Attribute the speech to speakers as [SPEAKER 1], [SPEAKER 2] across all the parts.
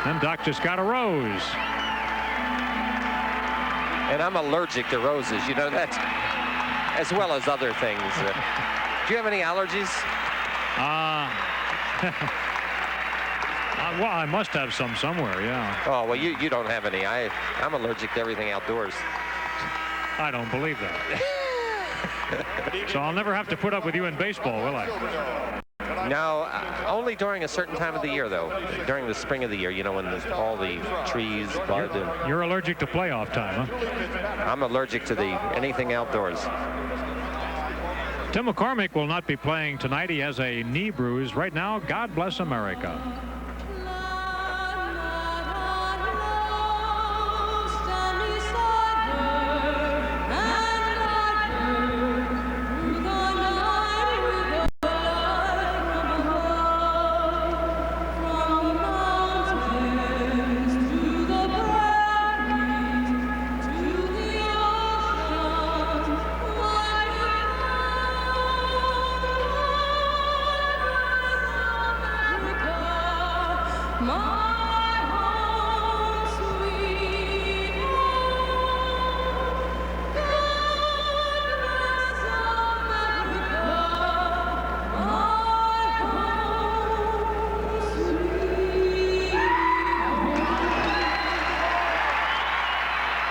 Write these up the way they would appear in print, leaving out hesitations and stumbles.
[SPEAKER 1] Then Doc just got a rose.
[SPEAKER 2] And I'm allergic to roses, you know that, as well as other things. Do you have any allergies?
[SPEAKER 1] Well, I must have some somewhere, yeah.
[SPEAKER 2] Oh, well, you don't have any. I'm allergic to everything outdoors.
[SPEAKER 1] I don't believe that. So I'll never have to put up with you in baseball, will I?
[SPEAKER 2] No, only during a certain time of the year, though. During the spring of the year, you know, when all the trees bud.
[SPEAKER 1] You're allergic to playoff time, huh?
[SPEAKER 2] I'm allergic to anything outdoors.
[SPEAKER 1] Tim McCormick will not be playing tonight. He has a knee bruise. Right now, God bless America.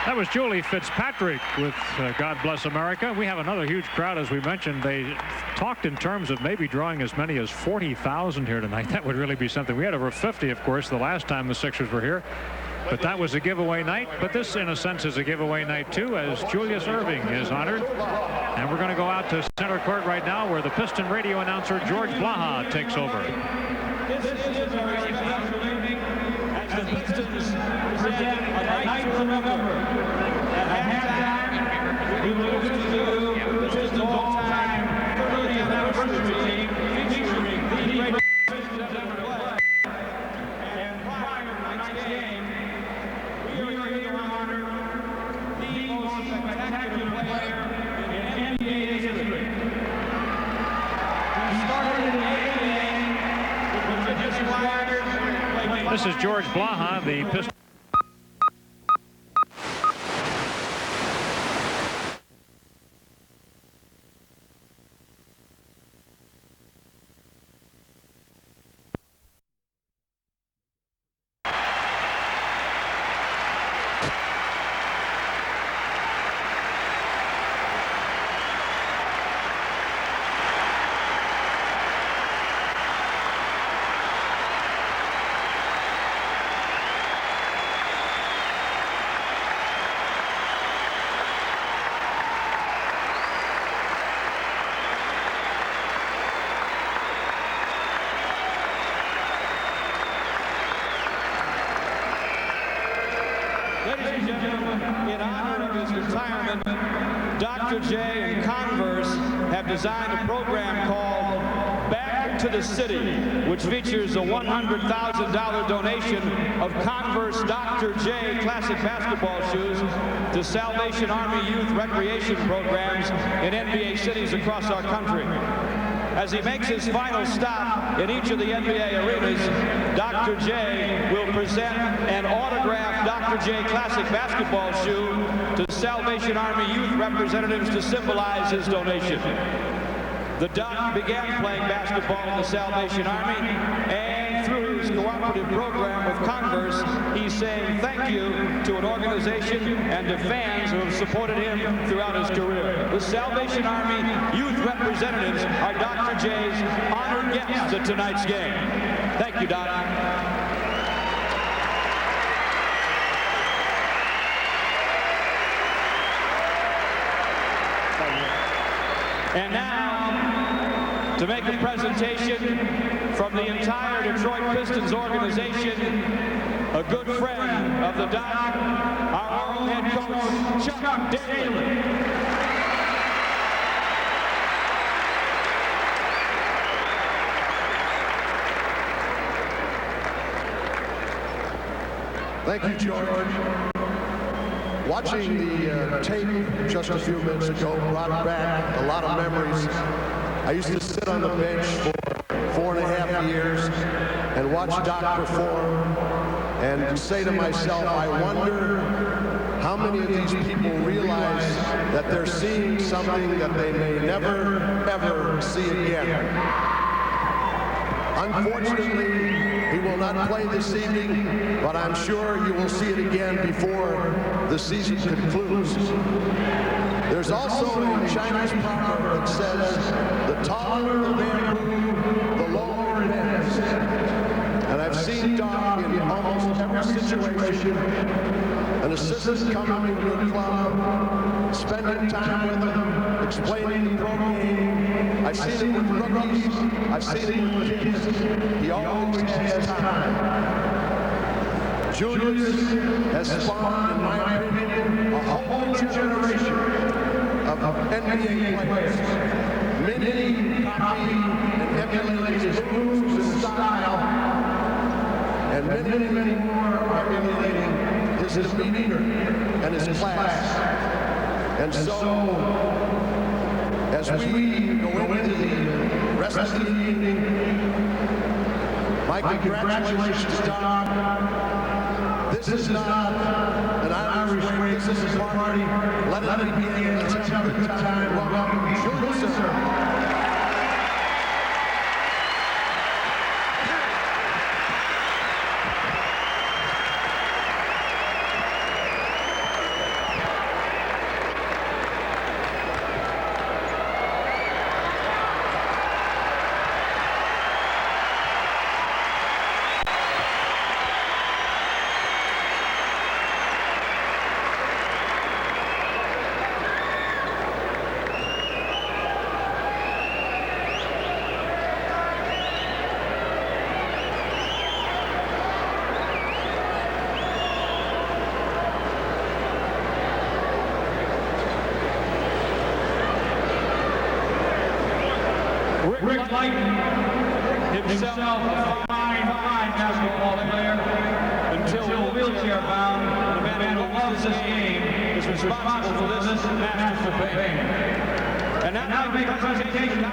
[SPEAKER 1] That was Julie Fitzpatrick with God Bless America. We have another huge crowd, as we mentioned. They talked in terms of maybe drawing as many as 40,000 here tonight. That would really be something. We had over 50, of course, the last time the Sixers were here. But that was a giveaway night. But this, in a sense, is a giveaway night, too, as Julius Erving is honored. And we're going to go out to center court right now, where the Piston radio announcer, George Blaha, takes over.
[SPEAKER 3] This is a very special evening as the Pistons present a night to remember. At halftime, we will listen to the Pistons all-time 30th anniversary team featuring the great Pistons ever played. And prior to tonight's game, we are here to honor the most spectacular player in NBA history. He started in the NBA.
[SPEAKER 1] This is George Blaha, the Pistons.
[SPEAKER 3] Ladies and gentlemen, in honor of his retirement, Dr. J and Converse have designed a program called Back to the City, which features a $100,000 donation of Converse Dr. J classic basketball shoes to Salvation Army youth recreation programs in NBA cities across our country. As he makes his final stop in each of the NBA arenas, Dr. J will present an autographed Dr. J classic basketball shoe to Salvation Army youth representatives to symbolize his donation. The Doc began playing basketball in the Salvation Army, and through his cooperative program with Converse, he's saying thank you to an organization and to fans who have supported him throughout his career. The Salvation Army youth representatives are Dr. J's honored guests at tonight's game. Thank you, Doc. And now, to make a presentation from the entire Detroit Pistons organization, a good friend of the Doc, our own head coach, Chuck Daly.
[SPEAKER 4] Thank you, George. Watching the tape just a few minutes ago brought back a lot of memories. I used to sit on the bench for 4.5 years and watch Doc perform. and say to myself, I wonder how many of these people realize that they're seeing something that they may never, ever see again. Unfortunately, he will not play this evening, but I'm sure you will see it again before the season concludes. There's also a Chinese proverb that says, the taller the bamboo, the lower it is. And I've seen Doc in almost every situation. An assistant coming to a club, spending time with them, explaining the program. I've seen him with rookies, I've seen him with kids. He always has time. Julius has spawned, in my opinion, a whole generation of NBA players. Many copy and emulate his moves and style, and many more are emulating his demeanor and his class. And so, as we go into the rest of the evening, my congratulations to Doc. This is not an Irish way, this is a party. Let it begin, let's have a good time. Welcome, Julius.
[SPEAKER 3] Rick Lighton, himself a fine basketball player, until wheelchair bound, the man who loves this game is responsible for this masterful fame. And now we make a presentation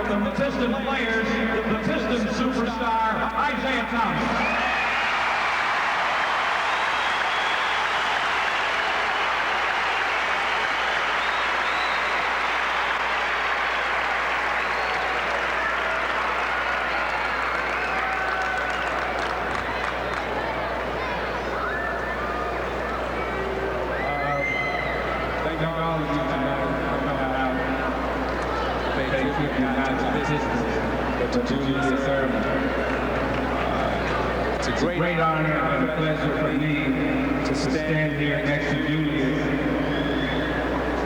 [SPEAKER 3] from the Pistons players, the Pistons superstar, Isaiah Thomas.
[SPEAKER 5] To Julius III. It's a great honor and a pleasure for me to stand here next to Julius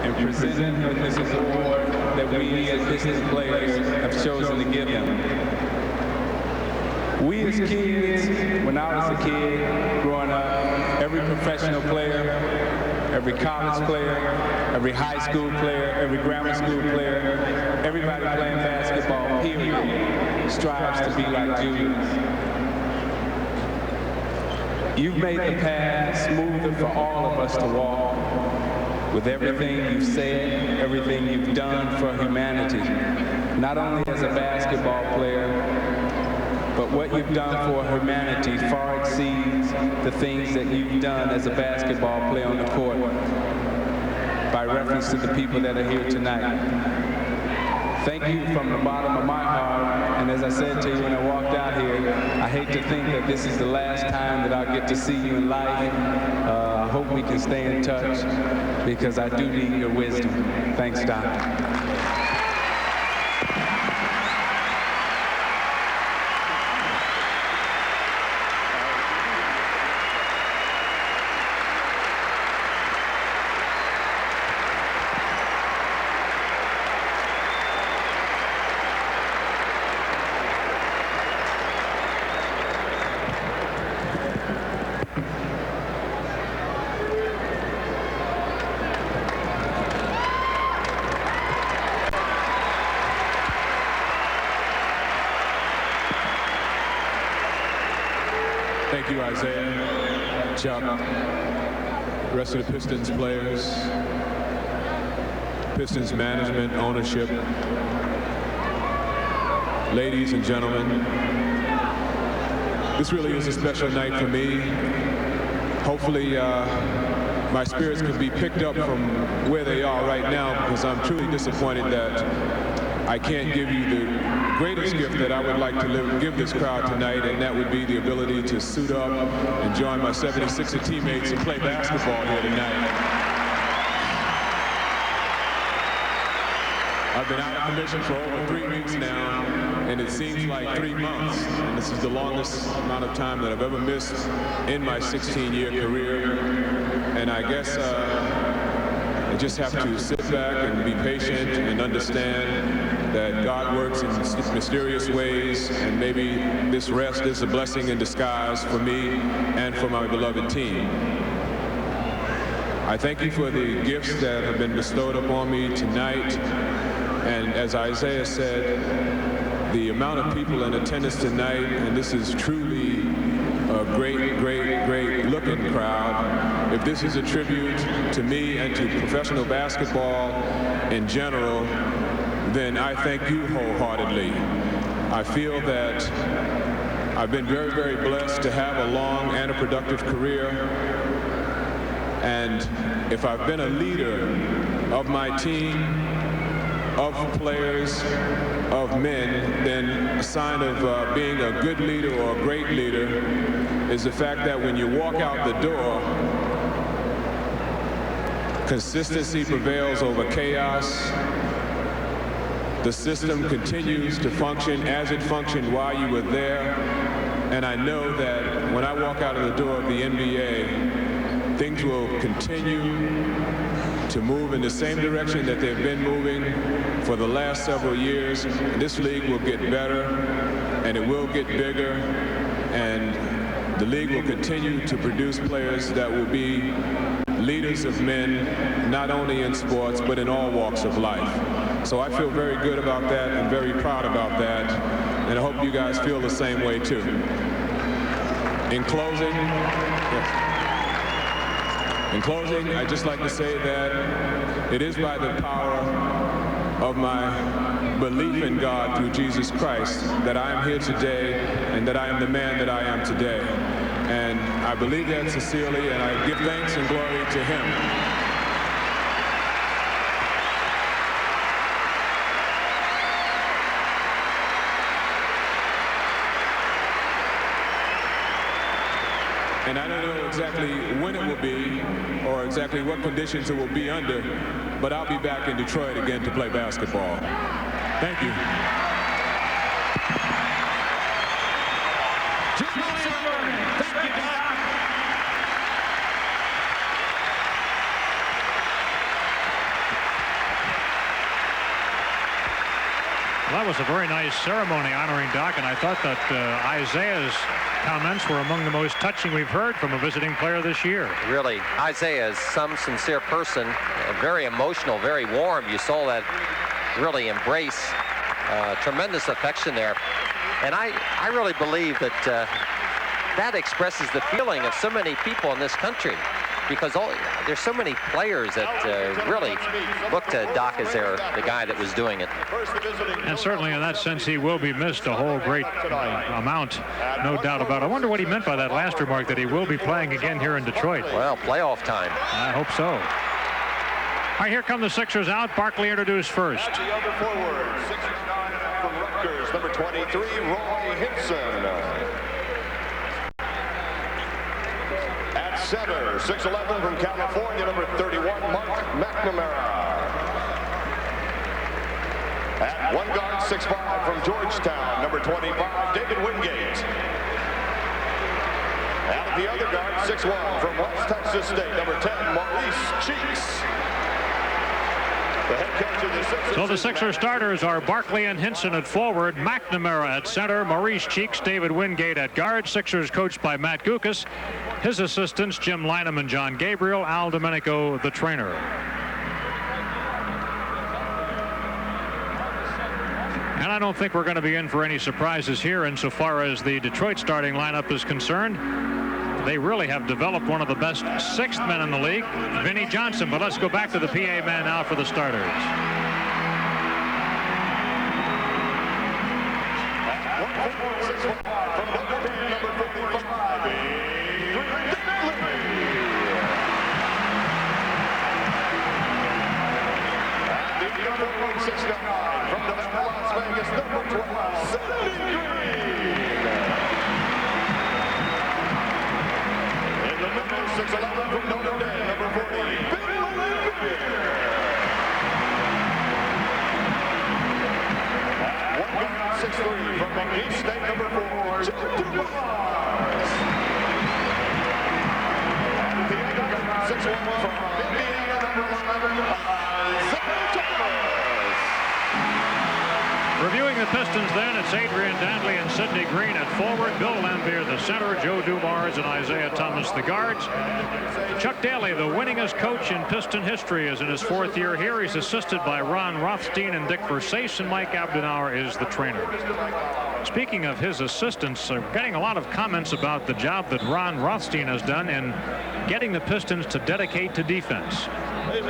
[SPEAKER 5] and present him this award that we as Pistons players have chosen to give him. We as kids, when I was a kid growing up, every professional player, every college player, every high school player, every grammar school player, everybody playing basketball, period, strives to be like Julius. You've made the path smoother for all of us to walk with everything you've said, everything you've done for humanity, not only as a basketball player, but what you've done for humanity far exceeds the things that you've done as a basketball player on the court, by reference to the people that are here tonight. Thank you from the bottom of my heart, and as I said to you when I walked out here, I hate to think that this is the last time that I'll get to see you in life. I hope we can stay in touch, because I do need your wisdom. Thanks, Doc.
[SPEAKER 6] Thank you, Isaiah, Chuck, the rest of the Pistons players, Pistons management, ownership, ladies and gentlemen. This really is a special night for me. Hopefully, my spirits can be picked up from where they are right now, because I'm truly disappointed that I can't give you the greatest gift that I would like to give this crowd tonight, and that would be the ability to suit up and join my 76er teammates and play basketball here tonight. I've been out of commission for over 3 weeks now, and it seems like 3 months. And this is the longest amount of time that I've ever missed in my 16-year career. And I guess I just have to sit back and be patient and understand that God works in mysterious ways, and maybe this rest is a blessing in disguise for me and for my beloved team. I thank you for the gifts that have been bestowed upon me tonight. And as Isaiah said, the amount of people in attendance tonight, and this is truly a great looking crowd. If this is a tribute to me and to professional basketball in general, then I thank you wholeheartedly. I feel that I've been very blessed to have a long and a productive career. And if I've been a leader of my team, of players, of men, then a sign of being a good leader or a great leader is the fact that when you walk out the door, consistency prevails over chaos. The system continues to function as it functioned while you were there. And I know that when I walk out of the door of the NBA, things will continue to move in the same direction that they've been moving for the last several years. This league will get better, and it will get bigger, and the league will continue to produce players that will be leaders of men, not only in sports, but in all walks of life. So I feel very good about that and very proud about that, and I hope you guys feel the same way too. In closing, I'd just like to say that it is by the power of my belief in God through Jesus Christ that I am here today and that I am the man that I am today. And I believe that sincerely, and I give thanks and glory to him. And I don't know exactly when it will be or exactly what conditions it will be under, but I'll be back in Detroit again to play basketball. Thank you.
[SPEAKER 3] Thank you, Doc.
[SPEAKER 1] Well, that was a very nice ceremony honoring Doc, and I thought that Isaiah's comments were among the most touching we've heard from a visiting player this year.
[SPEAKER 2] Really, Isaiah is some sincere person, very emotional, very warm. You saw that really embrace, tremendous affection there. And I really believe that that expresses the feeling of so many people in this country, because there's so many players that really look to Doc as the guy that was doing it.
[SPEAKER 1] And certainly in that sense, he will be missed a whole great amount, no doubt about it. I wonder what he meant by that last remark, that he will be playing again here in Detroit.
[SPEAKER 2] Well, playoff time.
[SPEAKER 1] I hope so. All right, here come the Sixers out. Barkley introduced first.
[SPEAKER 4] At the other forward, 6'9" from Rutgers, number 23, Roy Hinson. At center, 6'11" from California, number 31, Mark McNamara. At one guard, 6'5" from Georgetown, number 25, David Wingate. Out of the other guard, 6'1" from West Texas State, number 10, Maurice Cheeks.
[SPEAKER 1] So the Sixers starters are Barkley and Hinson at forward, McNamara at center, Maurice Cheeks, David Wingate at guard. Sixers coached by Matt Gukas. His assistants, Jim Lynam and John Gabriel, Al Domenico, the trainer. And I don't think we're going to be in for any surprises here insofar as the Detroit starting lineup is concerned. They really have developed one of the best sixth men in the league, Vinnie Johnson. But let's go back to the PA man now for the starters.
[SPEAKER 4] From number 4,
[SPEAKER 1] Reviewing the Pistons then, it's Adrian Dantley and Sidney Green at forward, Bill Laimbeer the center, Joe Dumars and Isaiah Thomas the guards. Chuck Daly, the winningest coach in Piston history, is in his 4th year here. He's assisted by Ron Rothstein and Dick Versace, and Mike Abdenauer is the trainer. Speaking of his assistants, getting a lot of comments about the job that Ron Rothstein has done in getting the Pistons to dedicate to defense.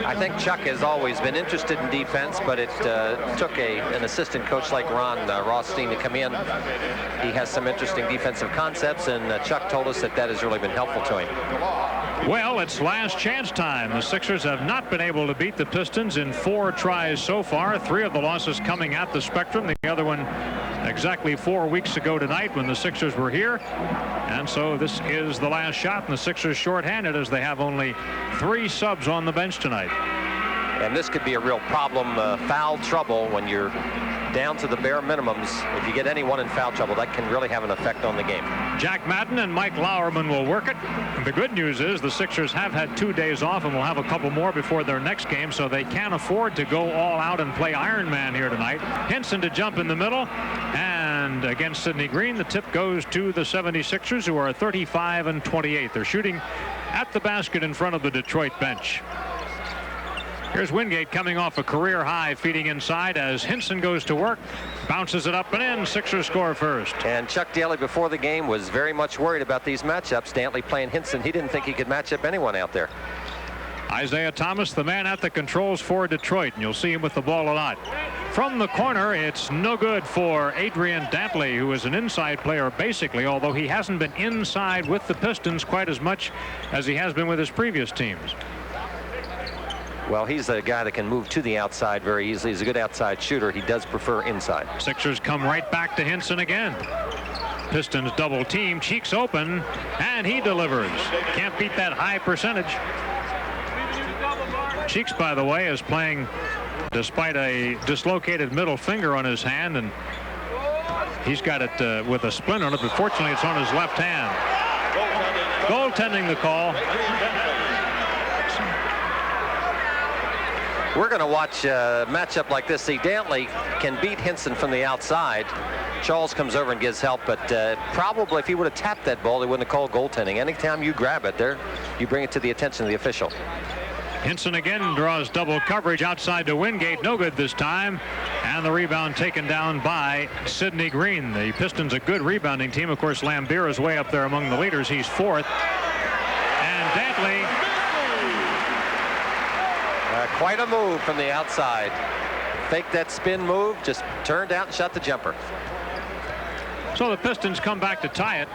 [SPEAKER 2] I think Chuck has always been interested in defense, but it took an assistant coach like Ron Rothstein to come in. He has some interesting defensive concepts, and Chuck told us that has really been helpful to him.
[SPEAKER 1] Well, it's last chance time. The Sixers have not been able to beat the Pistons in 4 tries so far. 3 of the losses coming at the Spectrum. The other one exactly 4 weeks ago tonight when the Sixers were here. And so this is the last shot, and the Sixers shorthanded as they have only 3 subs on the bench tonight.
[SPEAKER 2] And this could be a real problem, foul trouble, when you're down to the bare minimums. If you get anyone in foul trouble, that can really have an effect on the game.
[SPEAKER 1] Jack Madden and Mike Lauerman will work it. The good news is the Sixers have had 2 days off and will have a couple more before their next game, so they can't afford to go all out and play Iron Man here tonight. Henson to jump in the middle, and against Sidney Green, the tip goes to the 76ers, who are 35-28. They're shooting at the basket in front of the Detroit bench. Here's Wingate coming off a career high, feeding inside as Henson goes to work, bounces it up and in. Sixers score first.
[SPEAKER 2] And Chuck Daly before the game was very much worried about these matchups. Dantley playing Henson. He didn't think he could match up anyone out there.
[SPEAKER 1] Isaiah Thomas, the man at the controls for Detroit, and you'll see him with the ball a lot. From the corner, it's no good for Adrian Dantley, who is an inside player basically, although he hasn't been inside with the Pistons quite as much as he has been with his previous teams.
[SPEAKER 2] Well, he's a guy that can move to the outside very easily. He's a good outside shooter. He does prefer inside.
[SPEAKER 1] Sixers come right back to Henson again. Pistons double team, Cheeks open, and he delivers. Can't beat that high percentage. Cheeks, by the way, is playing despite a dislocated middle finger on his hand, and he's got it with a splint on it, but fortunately it's on his left hand. Goaltending the call.
[SPEAKER 2] We're going to watch a matchup like this. See, Dantley can beat Henson from the outside. Charles comes over and gives help, but probably if he would have tapped that ball, they wouldn't have called goaltending. Anytime you grab it there, you bring it to the attention of the official.
[SPEAKER 1] Henson again draws double coverage outside to Wingate. No good this time. And the rebound taken down by Sidney Green. The Pistons a good rebounding team. Of course, Laimbeer is way up there among the leaders. He's 4th. And Dantley.
[SPEAKER 2] Quite a move from the outside. Faked that spin move, just turned out and shot the jumper.
[SPEAKER 1] So the Pistons come back to tie it.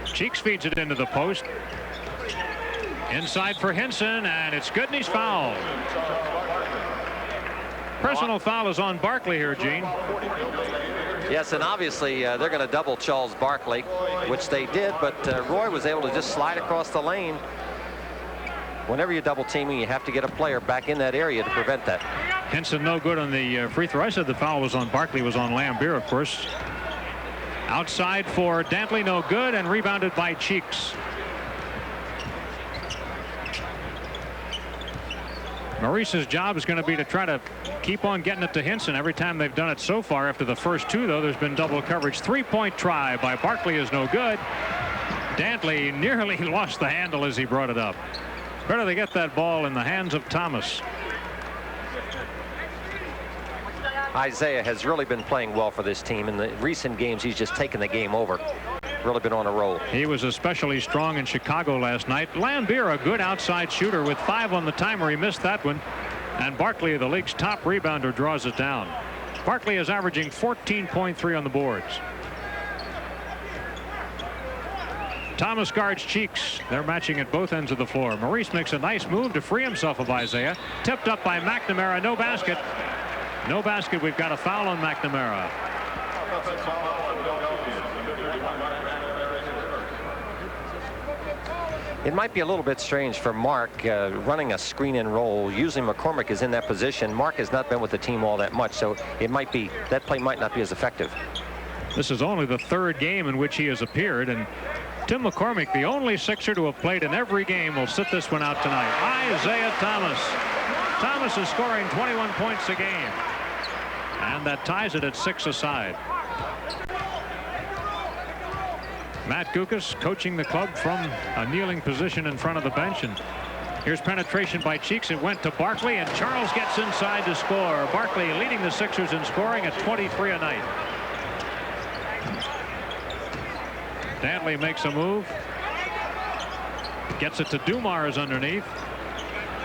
[SPEAKER 1] Cheeks feeds it into the post. Inside for Henson, and it's good, and he's fouled. Personal foul is on Barkley here, Gene.
[SPEAKER 2] Yes, and obviously they're going to double Charles Barkley, which they did, but Roy was able to just slide across the lane. Whenever you're double teaming, you have to get a player back in that area to prevent that.
[SPEAKER 1] Henson no good on the free throw. I said the foul was on Barkley, was on Laimbeer, of course. Outside for Dantley, no good, and rebounded by Cheeks. Maurice's job is going to be to try to keep on getting it to Henson. Every time they've done it so far, after the first 2, though, there's been double coverage. 3-point try by Barkley is no good. Dantley nearly lost the handle as he brought it up. Better they get that ball in the hands of Thomas.
[SPEAKER 2] Isaiah has really been playing well for this team. In the recent games, he's just taken the game over. Really been on a roll.
[SPEAKER 1] He was especially strong in Chicago last night. Laimbeer, a good outside shooter with 5 on the timer. He missed that one. And Barkley, the league's top rebounder, draws it down. Barkley is averaging 14.3 on the boards. Thomas guards Cheeks. They're matching at both ends of the floor. Maurice makes a nice move to free himself of Isaiah. Tipped up by McNamara. No basket. No basket. We've got a foul on McNamara.
[SPEAKER 2] It might be a little bit strange for Mark running a screen and roll. Usually McCormick is in that position. Mark has not been with the team all that much, so it might be that play might not be as effective.
[SPEAKER 1] This is only the third game in which he has appeared, and Tim McCormick, the only Sixer to have played in every game, will sit this one out tonight. Isaiah Thomas. Thomas is scoring 21 points a game, and that ties it at 6 aside. Matt Gukas coaching the club from a kneeling position in front of the bench, and here's penetration by Cheeks. It went to Barkley, and Charles gets inside to score. Barkley leading the Sixers in scoring at 23 a night. Dantley makes a move, gets it to Dumars underneath.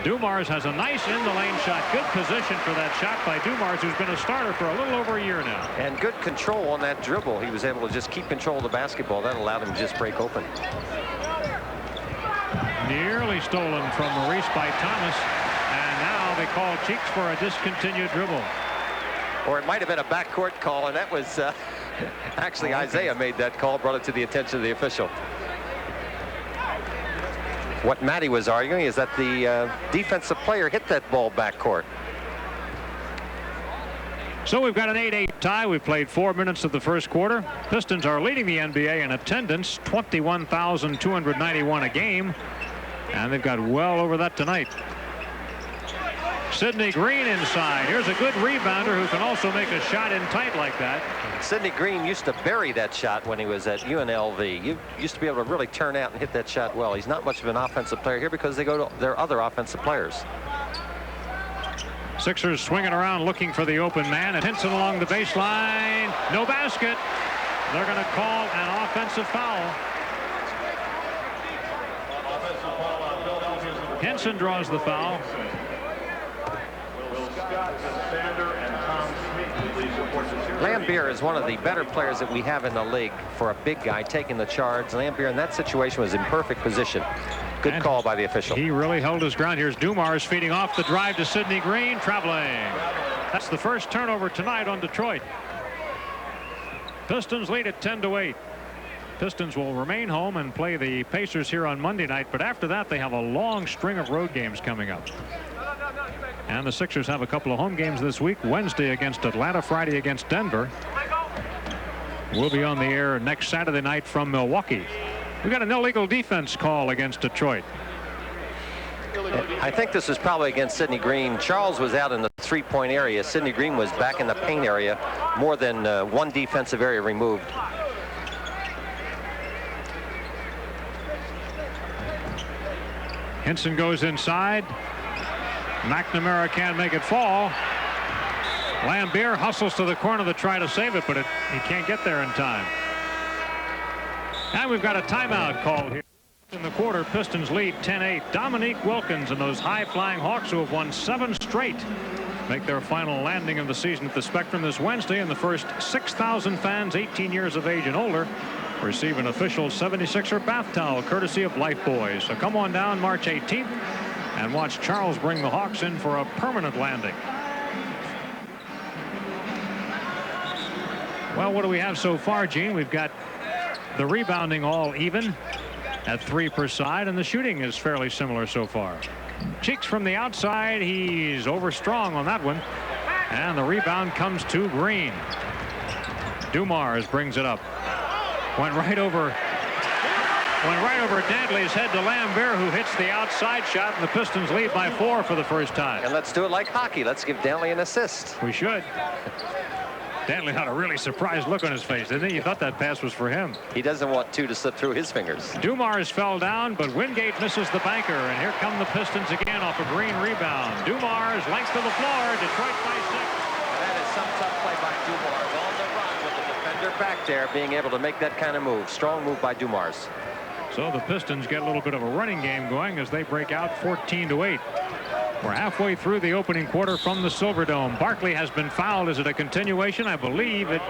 [SPEAKER 1] Dumars has a nice in-the-lane shot. Good position for that shot by Dumars, who's been a starter for a little over a year now.
[SPEAKER 2] And good control on that dribble. He was able to just keep control of the basketball. That allowed him to just break open.
[SPEAKER 1] Nearly stolen from Maurice by Thomas, and now they call Cheeks for a discontinued dribble.
[SPEAKER 2] Or it might have been a backcourt call, and that was actually Isaiah made that call, brought it to the attention of the official. What Matty was arguing is that the defensive player hit that ball backcourt.
[SPEAKER 1] So we've got an 8-8 tie. We've played 4 minutes of the first quarter. Pistons are leading the NBA in attendance, 21,291 a game, and they've got well over that tonight. Sidney Green inside. Here's a good rebounder who can also make a shot in tight like that.
[SPEAKER 2] Sidney Green used to bury that shot when he was at UNLV. You used to be able to really turn out and hit that shot well. He's not much of an offensive player here because they go to their other offensive players.
[SPEAKER 1] Sixers swinging around looking for the open man, and Henson along the baseline. No basket. They're going to call an offensive foul. Henson draws the foul.
[SPEAKER 2] Lambier is one of the better players that we have in the league for a big guy taking the charge. Lambier in that situation was in perfect position. Good call by the official.
[SPEAKER 1] He really held his ground. Here's Dumars feeding off the drive to Sidney Green, traveling. That's the first turnover tonight on Detroit. Pistons lead at 10-8. Pistons will remain home and play the Pacers here on Monday night, but after that they have a long string of road games coming up. And the Sixers have a couple of home games this week. Wednesday against Atlanta, Friday against Denver. We'll be on the air next Saturday night from Milwaukee. We got an illegal defense call against Detroit.
[SPEAKER 2] I think this is probably against Sidney Green. Charles was out in the three-point area. Sidney Green was back in the paint area, more than one defensive area removed.
[SPEAKER 1] Henson goes inside. McNamara can't make it fall. Lambier hustles to the corner to try to save it, but he can't get there in time. And we've got a timeout called here. In the quarter, Pistons lead 10-8. Dominique Wilkins and those high-flying Hawks, who have won 7 straight, make their final landing of the season at the Spectrum this Wednesday, and the first 6,000 fans 18 years of age and older receive an official 76er bath towel courtesy of Lifebuoy. So come on down March 18th and watch Charles bring the Hawks in for a permanent landing. Well, what do we have so far, Gene? We've got the rebounding all even at 3 per side, and the shooting is fairly similar so far. Cheeks from the outside. He's overstrong on that one, and the rebound comes to Green. Dumars brings it up. Went right over Dantley's head to Lambier, who hits the outside shot, and the Pistons lead by 4 for the first time.
[SPEAKER 2] And let's do it like hockey. Let's give Dantley an assist.
[SPEAKER 1] We should. Dantley had a really surprised look on his face, didn't he? You thought that pass was for him.
[SPEAKER 2] He doesn't want 2 to slip through his fingers.
[SPEAKER 1] Dumars fell down, but Wingate misses the banker, and here come the Pistons again off a Green rebound. Dumars length of the floor. Detroit by 6.
[SPEAKER 2] That is some tough play by Dumars on the run with the defender back there, being able to make that kind of move. Strong move by Dumars.
[SPEAKER 1] So the Pistons get a little bit of a running game going as they break out 14-8. We're halfway through the opening quarter from the Silverdome. Barkley has been fouled. Is it a continuation? I believe it.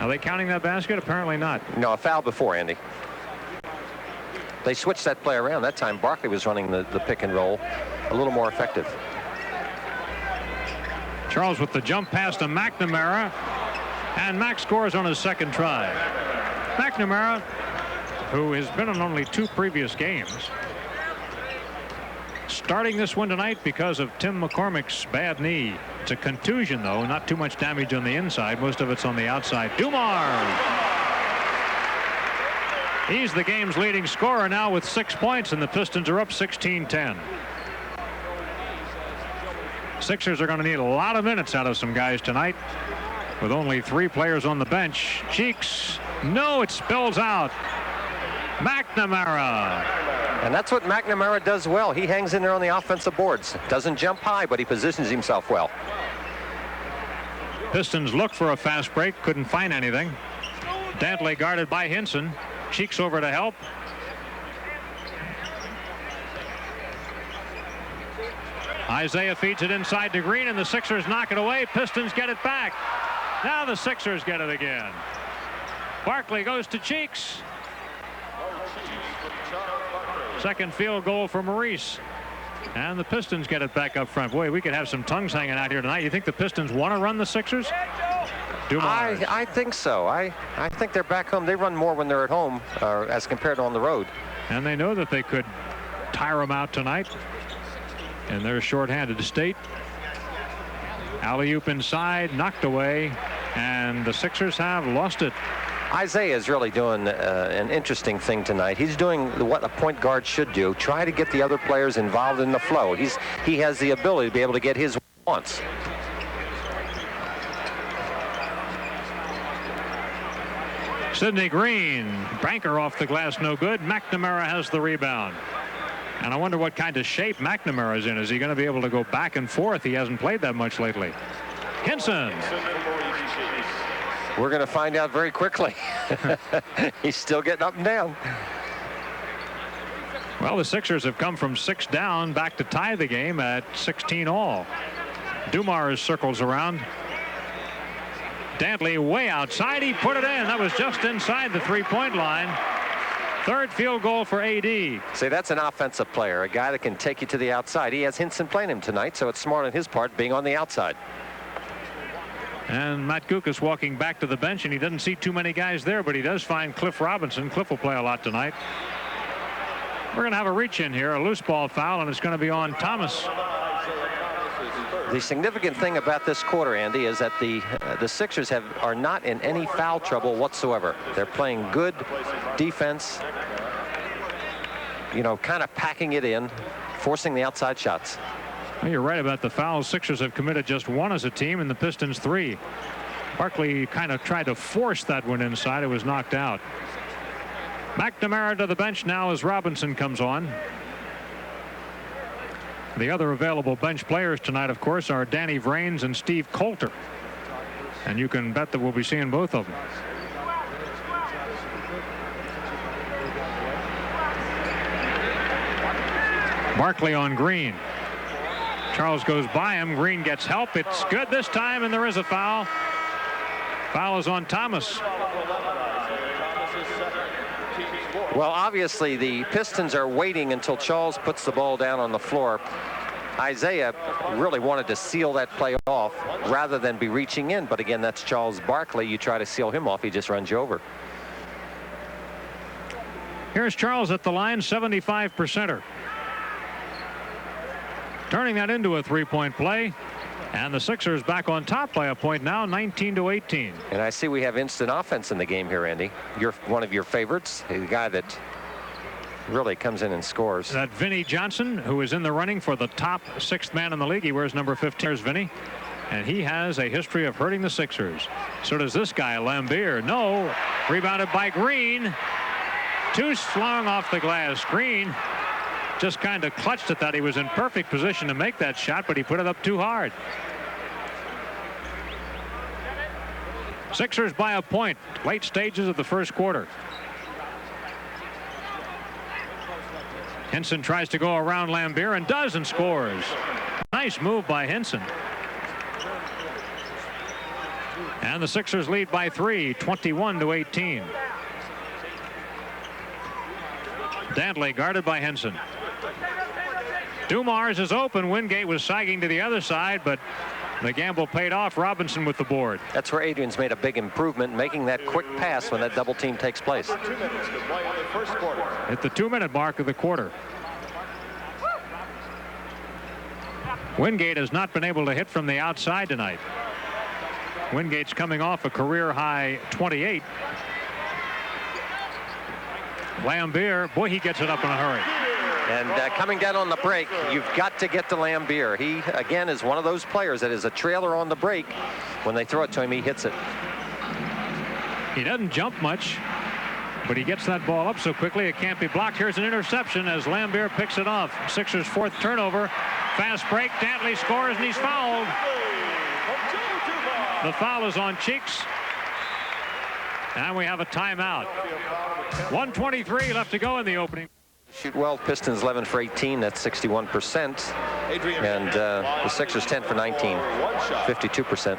[SPEAKER 1] Are they counting that basket? Apparently not.
[SPEAKER 2] No, a foul before, Andy. They switched that play around. That time Barkley was running the pick and roll a little more effective.
[SPEAKER 1] Charles with the jump pass to McNamara, and Mac scores on his second try. McNamara, who has been in only 2 previous games, starting this one tonight because of Tim McCormick's bad knee. It's a contusion, though, not too much damage on the inside. Most of it's on the outside. Dumars. He's the game's leading scorer now with 6 points, and the Pistons are up 16-10. Sixers are going to need a lot of minutes out of some guys tonight with only 3 players on the bench. Cheeks. No, it spills out. McNamara.
[SPEAKER 2] And that's what McNamara does well. He hangs in there on the offensive boards. Doesn't jump high, but he positions himself well.
[SPEAKER 1] Pistons look for a fast break. Couldn't find anything. Dantley guarded by Hinson. Cheeks over to help. Isaiah feeds it inside to Green, and the Sixers knock it away. Pistons get it back. Now the Sixers get it again. Barkley goes to Cheeks. Second field goal for Maurice. And the Pistons get it back up front. Boy, we could have some tongues hanging out here tonight. You think the Pistons want to run the Sixers?
[SPEAKER 2] I think so. I think they're back home. They run more when they're at home as compared to on the road.
[SPEAKER 1] And they know that they could tire them out tonight. And they're shorthanded. State. Alley-oop inside, knocked away, and the Sixers have lost it.
[SPEAKER 2] Isaiah is really doing an interesting thing tonight. He's doing what a point guard should do. Try to get the other players involved in the flow. He has the ability to be able to get his wants.
[SPEAKER 1] Sidney Green, banker off the glass, no good. McNamara has the rebound. And I wonder what kind of shape McNamara is in. Is he going to be able to go back and forth? He hasn't played that much lately. Hinson.
[SPEAKER 2] We're going to find out very quickly. He's still getting up and down.
[SPEAKER 1] Well, the Sixers have come from 6 down back to tie the game at 16 all. Dumars circles around. Dantley way outside. He put it in. That was just inside the 3-point line. Third field goal for AD.
[SPEAKER 2] See, that's an offensive player, a guy that can take you to the outside. He has Hinson playing him tonight, so it's smart on his part being on the outside.
[SPEAKER 1] And Matt Gukas walking back to the bench, and he doesn't see too many guys there, but he does find Cliff Robinson. Cliff will play a lot tonight. We're going to have a reach in here, a loose ball foul, and it's going to be on Thomas.
[SPEAKER 2] The significant thing about this quarter, Andy, is that the Sixers are not in any foul trouble whatsoever. They're playing good defense, you know, kind of packing it in, forcing the outside shots.
[SPEAKER 1] Well, you're right about the fouls. Sixers have committed just 1 as a team, and the Pistons 3. Barkley kind of tried to force that one inside. It was knocked out. McNamara to the bench now as Robinson comes on. The other available bench players tonight, of course, are Danny Vrains and Steve Coulter. And you can bet that we'll be seeing both of them. Barkley on Green. Charles goes by him. Green gets help. It's good this time, and there is a foul. Foul is on Thomas.
[SPEAKER 2] Well, obviously, the Pistons are waiting until Charles puts the ball down on the floor. Isaiah really wanted to seal that play off rather than be reaching in. But again, that's Charles Barkley. You try to seal him off, he just runs you over.
[SPEAKER 1] Here's Charles at the line, 75%er. Turning that into a 3-point play. And the Sixers back on top by a point now, 19-18.
[SPEAKER 2] And I see we have instant offense in the game here, Andy. You're one of your favorites, the guy that really comes in and scores.
[SPEAKER 1] That Vinnie Johnson, who is in the running for the top 6th man in the league. He wears number 15. Here's Vinnie. And he has a history of hurting the Sixers. So does this guy, Lambier. No. Rebounded by Green. Too strong off the glass. Green just kind of clutched at that. He was in perfect position to make that shot, but he put it up too hard. Sixers by a point, late stages of the first quarter. Hinson tries to go around Lambier and does, and scores. Nice move by Hinson. And the Sixers lead by 3, 21-18. Dantley guarded by Hinson. Dumars is open. Wingate was sagging to the other side, but The gamble paid off. Robinson with the board.
[SPEAKER 2] That's where Adrian's made a big improvement, making that quick pass when that double team takes place.
[SPEAKER 3] 2 minutes to play in the first quarter.
[SPEAKER 1] At the 2-minute mark of the quarter. Wingate has not been able to hit from the outside tonight. Wingate's coming off a career-high 28. Lambier, boy, he gets it up in a hurry.
[SPEAKER 2] And coming down on the break, you've got to get to Lambier. He, again, is one of those players that is a trailer on the break. When they throw it to him, he hits it.
[SPEAKER 1] He doesn't jump much, but he gets that ball up so quickly it can't be blocked. Here's an interception as Lambier picks it off. Sixers' 4th turnover. Fast break. Dantley scores, and he's fouled. The foul is on Cheeks. And we have a timeout. 1:23 left to go in the opening.
[SPEAKER 2] Shoot well. Pistons 11 for 18. That's 61%. And the Sixers 10 for 19. 52%.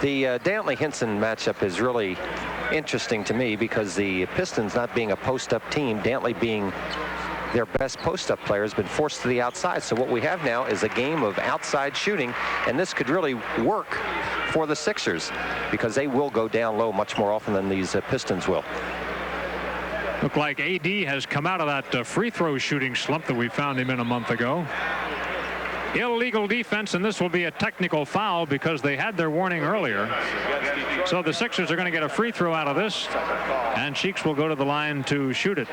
[SPEAKER 2] The Dantley-Hinson matchup is really interesting to me because the Pistons not being a post-up team, Dantley being their best post-up player, has been forced to the outside. So what we have now is a game of outside shooting, and this could really work for the Sixers because they will go down low much more often than these Pistons will.
[SPEAKER 1] Look like AD has come out of that free throw shooting slump that we found him in a month ago. Illegal defense, and this will be a technical foul because they had their warning earlier. So the Sixers are going to get a free throw out of this, and Cheeks will go to the line to shoot it.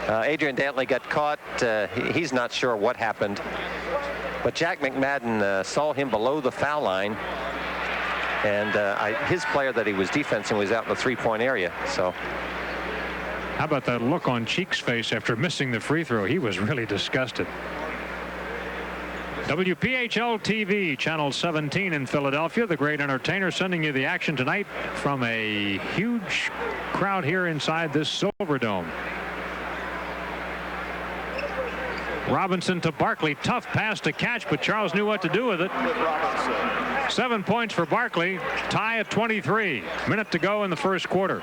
[SPEAKER 2] Adrian Dantley got caught. He's not sure what happened, but Jack McMadden saw him below the foul line, and his player that he was defensing was out in the three-point area. So
[SPEAKER 1] how about that look on Cheeks' face after missing the free throw? He was really disgusted. WPHL TV, channel 17 in Philadelphia. The great entertainer sending you the action tonight from a huge crowd here inside this Silverdome. Robinson to Barkley. Tough pass to catch, but Charles knew what to do with it. 7 points for Barkley. Tie at 23. Minute to go in the first quarter.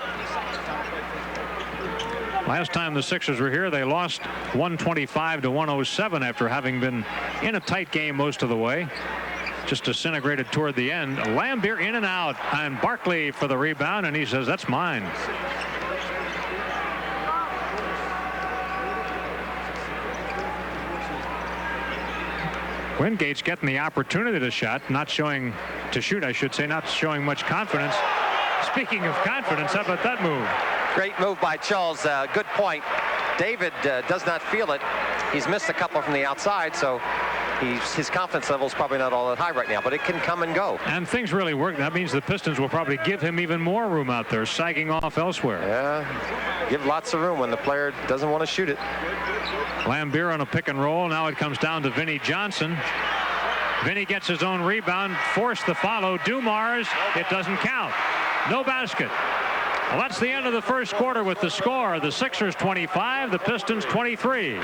[SPEAKER 1] Last time the Sixers were here, they lost 125 to 107 after having been in a tight game most of the way. Just disintegrated toward the end. Lambier in and out, and Barkley for the rebound, and he says, that's mine. Wingate's getting the opportunity to shoot, I should say, not showing much confidence. Speaking of confidence, how about that move?
[SPEAKER 2] Great move by Charles. Good point. David does not feel it. He's missed a couple from the outside, so his confidence level is probably not all that high right now, but it can come and go.
[SPEAKER 1] And things really work. That means the Pistons will probably give him even more room out there, sagging off elsewhere.
[SPEAKER 2] Yeah, give lots of room when the player doesn't want to shoot it.
[SPEAKER 1] Lambier on a pick and roll. Now it comes down to Vinnie Johnson. Vinnie gets his own rebound, forced the follow. Dumars, it doesn't count. No basket. Well, that's the end of the first quarter with the score. The Sixers 25, the Pistons 23.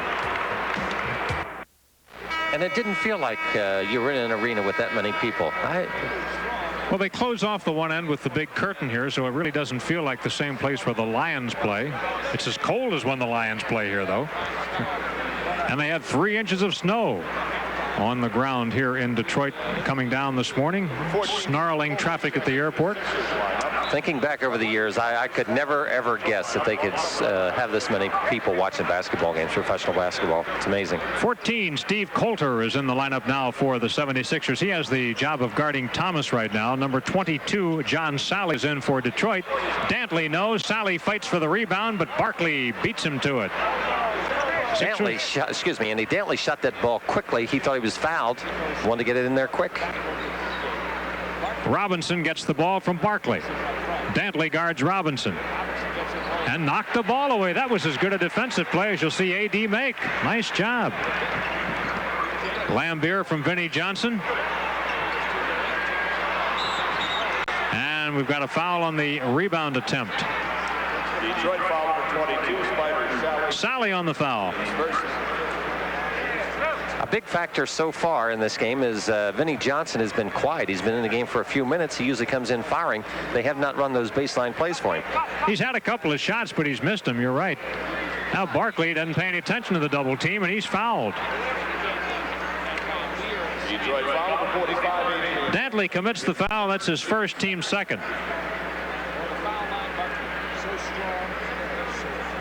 [SPEAKER 2] And it didn't feel like you were in an arena with that many people.
[SPEAKER 1] Well, they close off the one end with the big curtain here, so it really doesn't feel like the same place where the Lions play. It's as cold as when the Lions play here, though. And they had 3 inches of snow on the ground here in Detroit coming down this morning. Snarling traffic at the airport.
[SPEAKER 2] Thinking back over the years, I could never, ever guess that they could have this many people watching basketball games, professional basketball. It's amazing.
[SPEAKER 1] 14, Steve Coulter is in the lineup now for the 76ers. He has the job of guarding Thomas right now. Number 22, John Sally, is in for Detroit. Dantley knows. Sally fights for the rebound, but Barkley beats him to it.
[SPEAKER 2] Dantley shot that ball quickly. He thought he was fouled. Wanted to get it in there quick.
[SPEAKER 1] Robinson gets the ball from Barkley. Dantley guards Robinson and knocked the ball away. That was as good a defensive play as you'll see AD make. Nice job. Lambier from Vinnie Johnson. And we've got a foul on the rebound attempt.
[SPEAKER 3] Detroit foul number 22, Spider
[SPEAKER 1] Sally on the foul.
[SPEAKER 2] A big factor so far in this game is Vinnie Johnson has been quiet. He's been in the game for a few minutes. He usually comes in firing. They have not run those baseline plays for him.
[SPEAKER 1] He's had a couple of shots, but he's missed them. You're right. Now Barkley doesn't pay any attention to the double team, and he's fouled.
[SPEAKER 6] Detroit foul number 45.
[SPEAKER 1] Dantley commits the foul. That's his first, team second.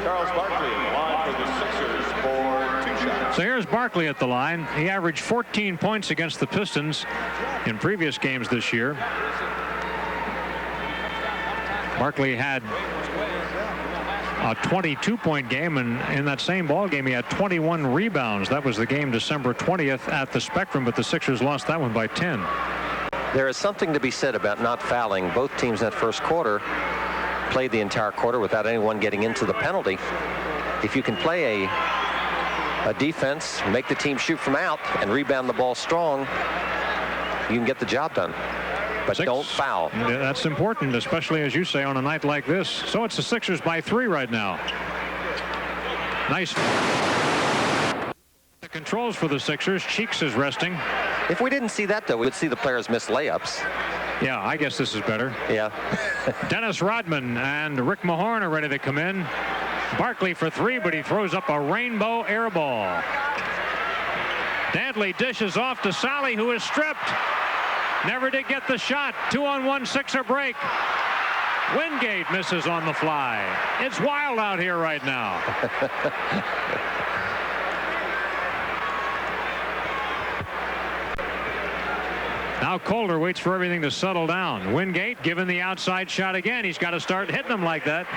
[SPEAKER 6] Charles Barkley in the line for the Sixers for 2 shots.
[SPEAKER 1] So here's Barkley at the line. He averaged 14 points against the Pistons in previous games this year. Barkley had a 22-point game, and in that same ball game he had 21 rebounds. That was the game December 20th at the Spectrum, but the Sixers lost that one by 10.
[SPEAKER 2] There is something to be said about not fouling. Both teams in that first quarter played the entire quarter without anyone getting into the penalty. If you can play a defense, make the team shoot from out, and rebound the ball strong, you can get the job done. But don't foul.
[SPEAKER 1] Yeah, that's important, especially, as you say, on a night like this. So it's the Sixers by 3 right now. Nice. The controls for the Sixers. Cheeks is resting.
[SPEAKER 2] If we didn't see that, though, we would see the players miss layups.
[SPEAKER 1] Yeah, I guess this is better.
[SPEAKER 2] Yeah.
[SPEAKER 1] Dennis Rodman and Rick Mahorn are ready to come in. Barkley for 3, but he throws up a rainbow air ball. Dantley dishes off to Sally, who is stripped. Never did get the shot. 2-on-1 Sixer break. Wingate misses on the fly. It's wild out here right now. Now Calder waits for everything to settle down. Wingate given the outside shot again. He's got to start hitting them like that.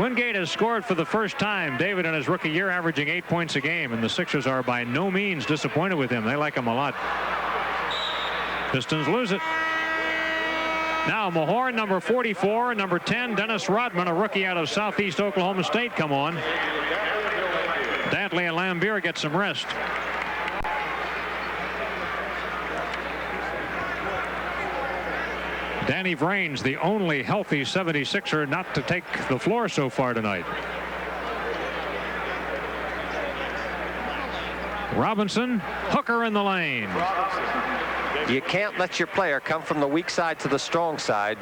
[SPEAKER 1] Wingate has scored for the first time, David, in his rookie year, averaging 8 points a game, and the Sixers are by no means disappointed with him. They like him a lot. Pistons lose it. Now Mahorn, number 44, number 10, Dennis Rodman, a rookie out of Southeast Oklahoma State, come on. Dantley and Lambier get some rest. Danny Vrains, the only healthy 76er not to take the floor so far tonight. Robinson, Hooker in the lane.
[SPEAKER 2] You can't let your player come from the weak side to the strong side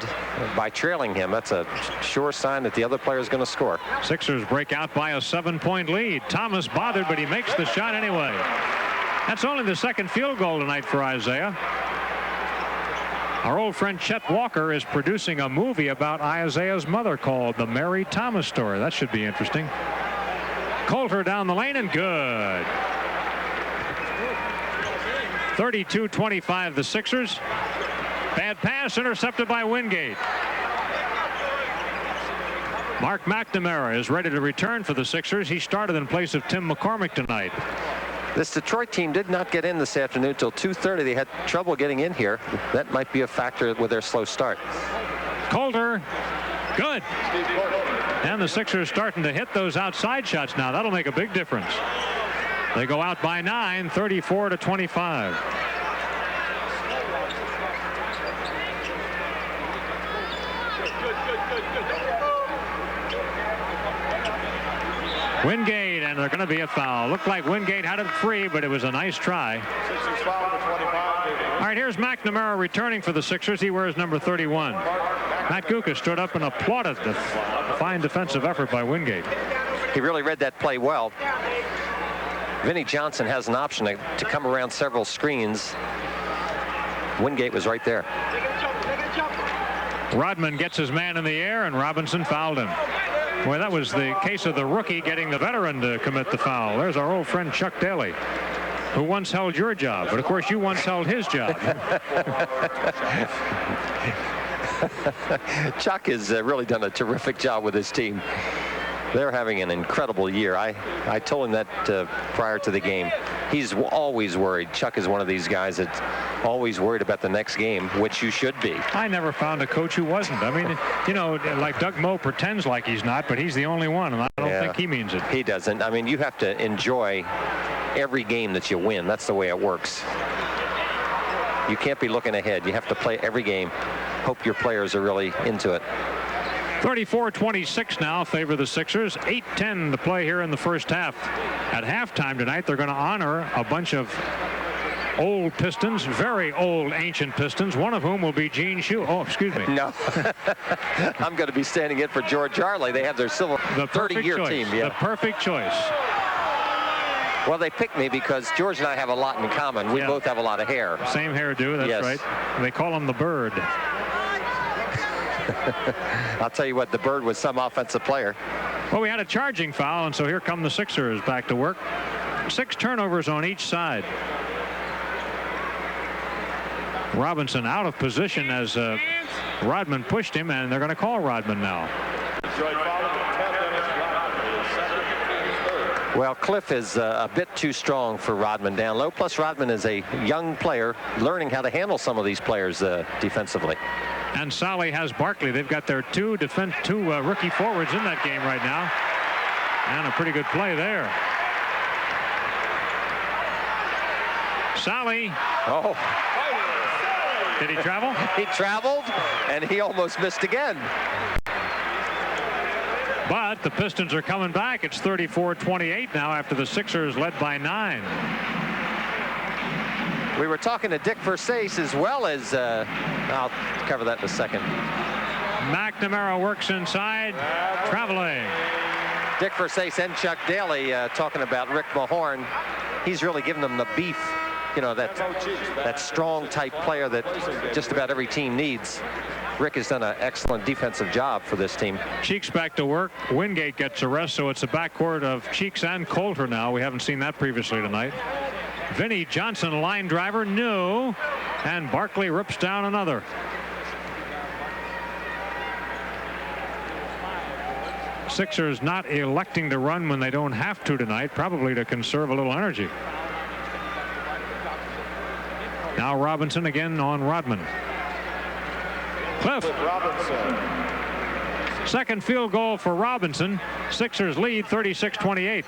[SPEAKER 2] by trailing him. That's a sure sign that the other player is going to score.
[SPEAKER 1] Sixers break out by a 7-point lead. Thomas bothered, but he makes the shot anyway. That's only the second field goal tonight for Isaiah. Our old friend Chet Walker is producing a movie about Isaiah's mother called The Mary Thomas Story. That should be interesting. Coulter down the lane and good. 32-25 the Sixers. Bad pass intercepted by Wingate. Mark McNamara is ready to return for the Sixers. He started in place of Tim McCormick tonight.
[SPEAKER 2] This Detroit team did not get in this afternoon till 2:30. They had trouble getting in here. That might be a factor with their slow start.
[SPEAKER 1] Coulter, good. And the Sixers starting to hit those outside shots now. That'll make a big difference. They go out by 9, 34-25. Wingate, and they're going to be a foul. Looked like Wingate had it free, but it was a nice try. All right, here's McNamara returning for the Sixers. He wears number 31. Matt Guka stood up and applauded the fine defensive effort by Wingate.
[SPEAKER 2] He really read that play well. Vinnie Johnson has an option to come around several screens. Wingate was right there.
[SPEAKER 1] Rodman gets his man in the air, and Robinson fouled him. Boy, that was the case of the rookie getting the veteran to commit the foul. There's our old friend Chuck Daly, who once held your job, but of course you once held his job.
[SPEAKER 2] Chuck has really done a terrific job with his team. They're having an incredible year. I told him that prior to the game. He's always worried. Chuck is one of these guys that's always worried about the next game, which you should be.
[SPEAKER 1] I never found a coach who wasn't. I mean, you know, like Doug Moe pretends like he's not, but he's the only one, and I don't think he means it.
[SPEAKER 2] He doesn't. I mean, you have to enjoy every game that you win. That's the way it works. You can't be looking ahead. You have to play every game. Hope your players are really into it.
[SPEAKER 1] 34-26 now favor the Sixers. 8:10 to play here in the first half. At halftime tonight, they're going to honor a bunch of old Pistons, very old ancient Pistons, one of whom will be Gene Shue. Oh, excuse me.
[SPEAKER 2] No. I'm going to be standing in for George Harley. They have their silver 30-year team. Yeah.
[SPEAKER 1] The perfect choice.
[SPEAKER 2] Well, they picked me because George and I have a lot in common. We both have a lot of hair.
[SPEAKER 1] Same hairdo, that's
[SPEAKER 2] Yes.
[SPEAKER 1] right. They call him the Bird.
[SPEAKER 2] I'll tell you what, the Bird was some offensive player.
[SPEAKER 1] Well, we had a charging foul, and so here come the Sixers back to work. 6 turnovers on each side. Robinson out of position as Rodman pushed him, and they're going to call Rodman now.
[SPEAKER 2] Well, Cliff is a bit too strong for Rodman down low. Plus, Rodman is a young player learning how to handle some of these players defensively.
[SPEAKER 1] And Solly has Barkley. They've got their two rookie forwards in that game right now. And a pretty good play there. Solly.
[SPEAKER 2] Oh.
[SPEAKER 1] Did he travel?
[SPEAKER 2] He traveled, and he almost missed again.
[SPEAKER 1] But the Pistons are coming back. It's 34-28 now after the Sixers led by 9.
[SPEAKER 2] We were talking to Dick Versace as well as, I'll cover that in a second.
[SPEAKER 1] McNamara works inside, traveling.
[SPEAKER 2] Dick Versace and Chuck Daly talking about Rick Mahorn. He's really given them the beef, you know, that strong type player that just about every team needs. Rick has done an excellent defensive job for this team.
[SPEAKER 1] Cheeks back to work. Wingate gets a rest, so it's a backcourt of Cheeks and Coulter now. We haven't seen that previously tonight. Vinnie Johnson, line driver, no. And Barkley rips down another. Sixers not electing to run when they don't have to tonight, probably to conserve a little energy. Now Robinson again on Rodman. Cliff. Second field goal for Robinson. Sixers lead 36-28.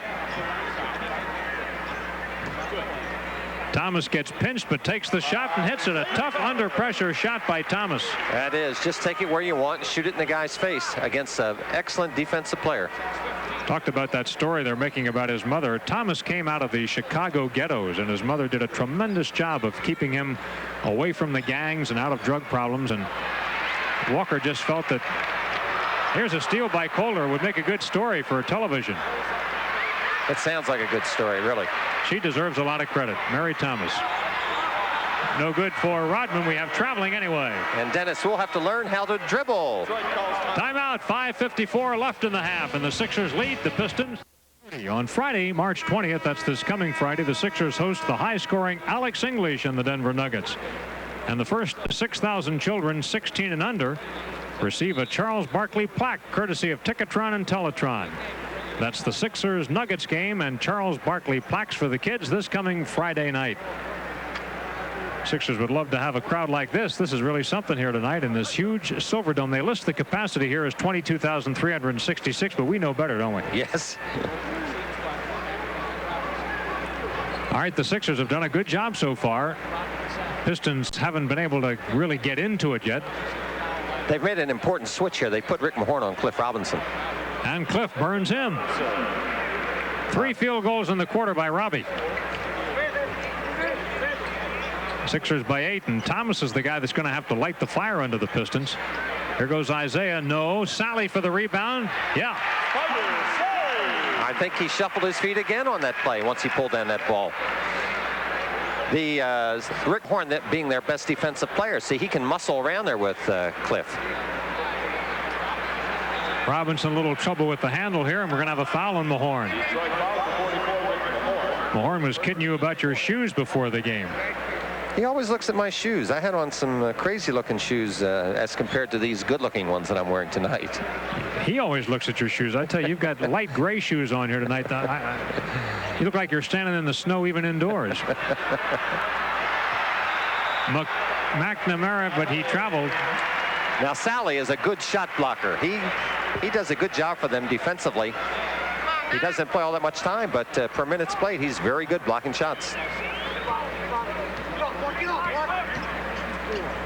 [SPEAKER 1] Thomas gets pinched but takes the shot and hits it. A tough under pressure shot by Thomas.
[SPEAKER 2] That is, just take it where you want and shoot it in the guy's face against an excellent defensive player.
[SPEAKER 1] Talked about that story they're making about his mother. Thomas came out of the Chicago ghettos, and his mother did a tremendous job of keeping him away from the gangs and out of drug problems. And Walker just felt that here's a steal by Coulter would make a good story for television.
[SPEAKER 2] It sounds like a good story, really.
[SPEAKER 1] She deserves a lot of credit. Mary Thomas. No good for Rodman. We have traveling anyway.
[SPEAKER 2] And Dennis will have to learn how to dribble.
[SPEAKER 1] Timeout. 5:54 left in the half, and the Sixers lead the Pistons. On Friday, March 20th, that's this coming Friday, the Sixers host the high-scoring Alex English and the Denver Nuggets. And the first 6,000 children 16 and under receive a Charles Barkley plaque courtesy of Ticketron and Teletron. That's the Sixers Nuggets game and Charles Barkley plaques for the kids this coming Friday night. Sixers would love to have a crowd like this. This is really something here tonight in this huge Silverdome. They list the capacity here as 22,366, but we know better, don't we?
[SPEAKER 2] Yes.
[SPEAKER 1] All right, the Sixers have done a good job so far. Pistons haven't been able to really get into it yet.
[SPEAKER 2] They've made an important switch here. They put Rick Mahorn on Cliff Robinson.
[SPEAKER 1] And Cliff burns him. 3 field goals in the quarter by Robbie. Sixers by 8, and Thomas is the guy that's going to have to light the fire under the Pistons. Here goes Isaiah. No. Sally for the rebound. Yeah.
[SPEAKER 2] I think he shuffled his feet again on that play once he pulled down that ball. The Rick Mahorn being their best defensive player. See, he can muscle around there with Cliff.
[SPEAKER 1] Robinson a little trouble with the handle here, and we're going to have a foul on Mahorn. Mahorn was kidding you about your shoes before the game.
[SPEAKER 2] He always looks at my shoes. I had on some crazy looking shoes as compared to these good looking ones that I'm wearing tonight.
[SPEAKER 1] He always looks at your shoes. I tell you, you've got light gray shoes on here tonight. You look like you're standing in the snow even indoors. McNamara, but he traveled.
[SPEAKER 2] Now Sally is a good shot blocker. He does a good job for them defensively. He doesn't play all that much time, but per minutes played, he's very good blocking shots.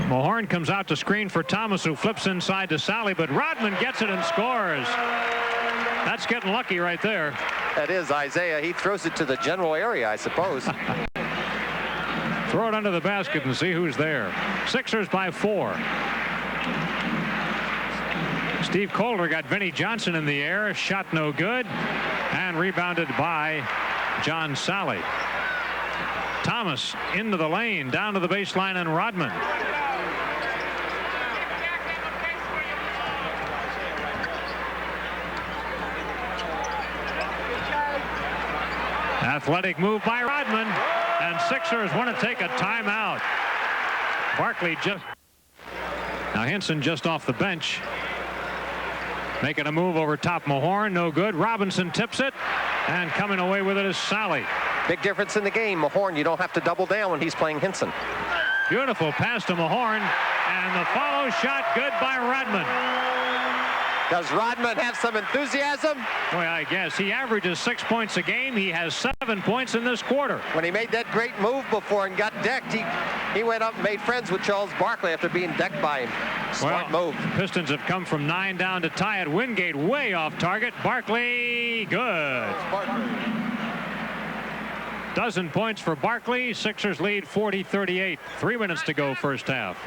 [SPEAKER 1] Mahorn comes out to screen for Thomas, who flips inside to Sally, but Rodman gets it and scores. That's getting lucky right there.
[SPEAKER 2] That is Isaiah. He throws it to the general area, I suppose.
[SPEAKER 1] Throw it under the basket and see who's there. Sixers by 4. Steve Coulter got Vinnie Johnson in the air. Shot no good. And rebounded by John Sally. Thomas into the lane, down to the baseline, and Rodman. Athletic move by Rodman, and Sixers want to take a timeout. Barkley just... Now Hinson just off the bench. Making a move over top Mahorn, no good. Robinson tips it, and coming away with it is Sally.
[SPEAKER 2] Big difference in the game. Mahorn, you don't have to double down when he's playing Hinson.
[SPEAKER 1] Beautiful pass to Mahorn, and the follow shot good by Rodman.
[SPEAKER 2] Does Rodman have some enthusiasm?
[SPEAKER 1] Boy, I guess. He averages 6 points a game. He has 7 points in this quarter.
[SPEAKER 2] When he made that great move before and got decked, he went up and made friends with Charles Barkley after being decked by him. Smart move.
[SPEAKER 1] Pistons have come from 9 down to tie it. Wingate way off target. Barkley, good. Dozen points for Barkley. Sixers lead 40-38. 3 minutes to go first half.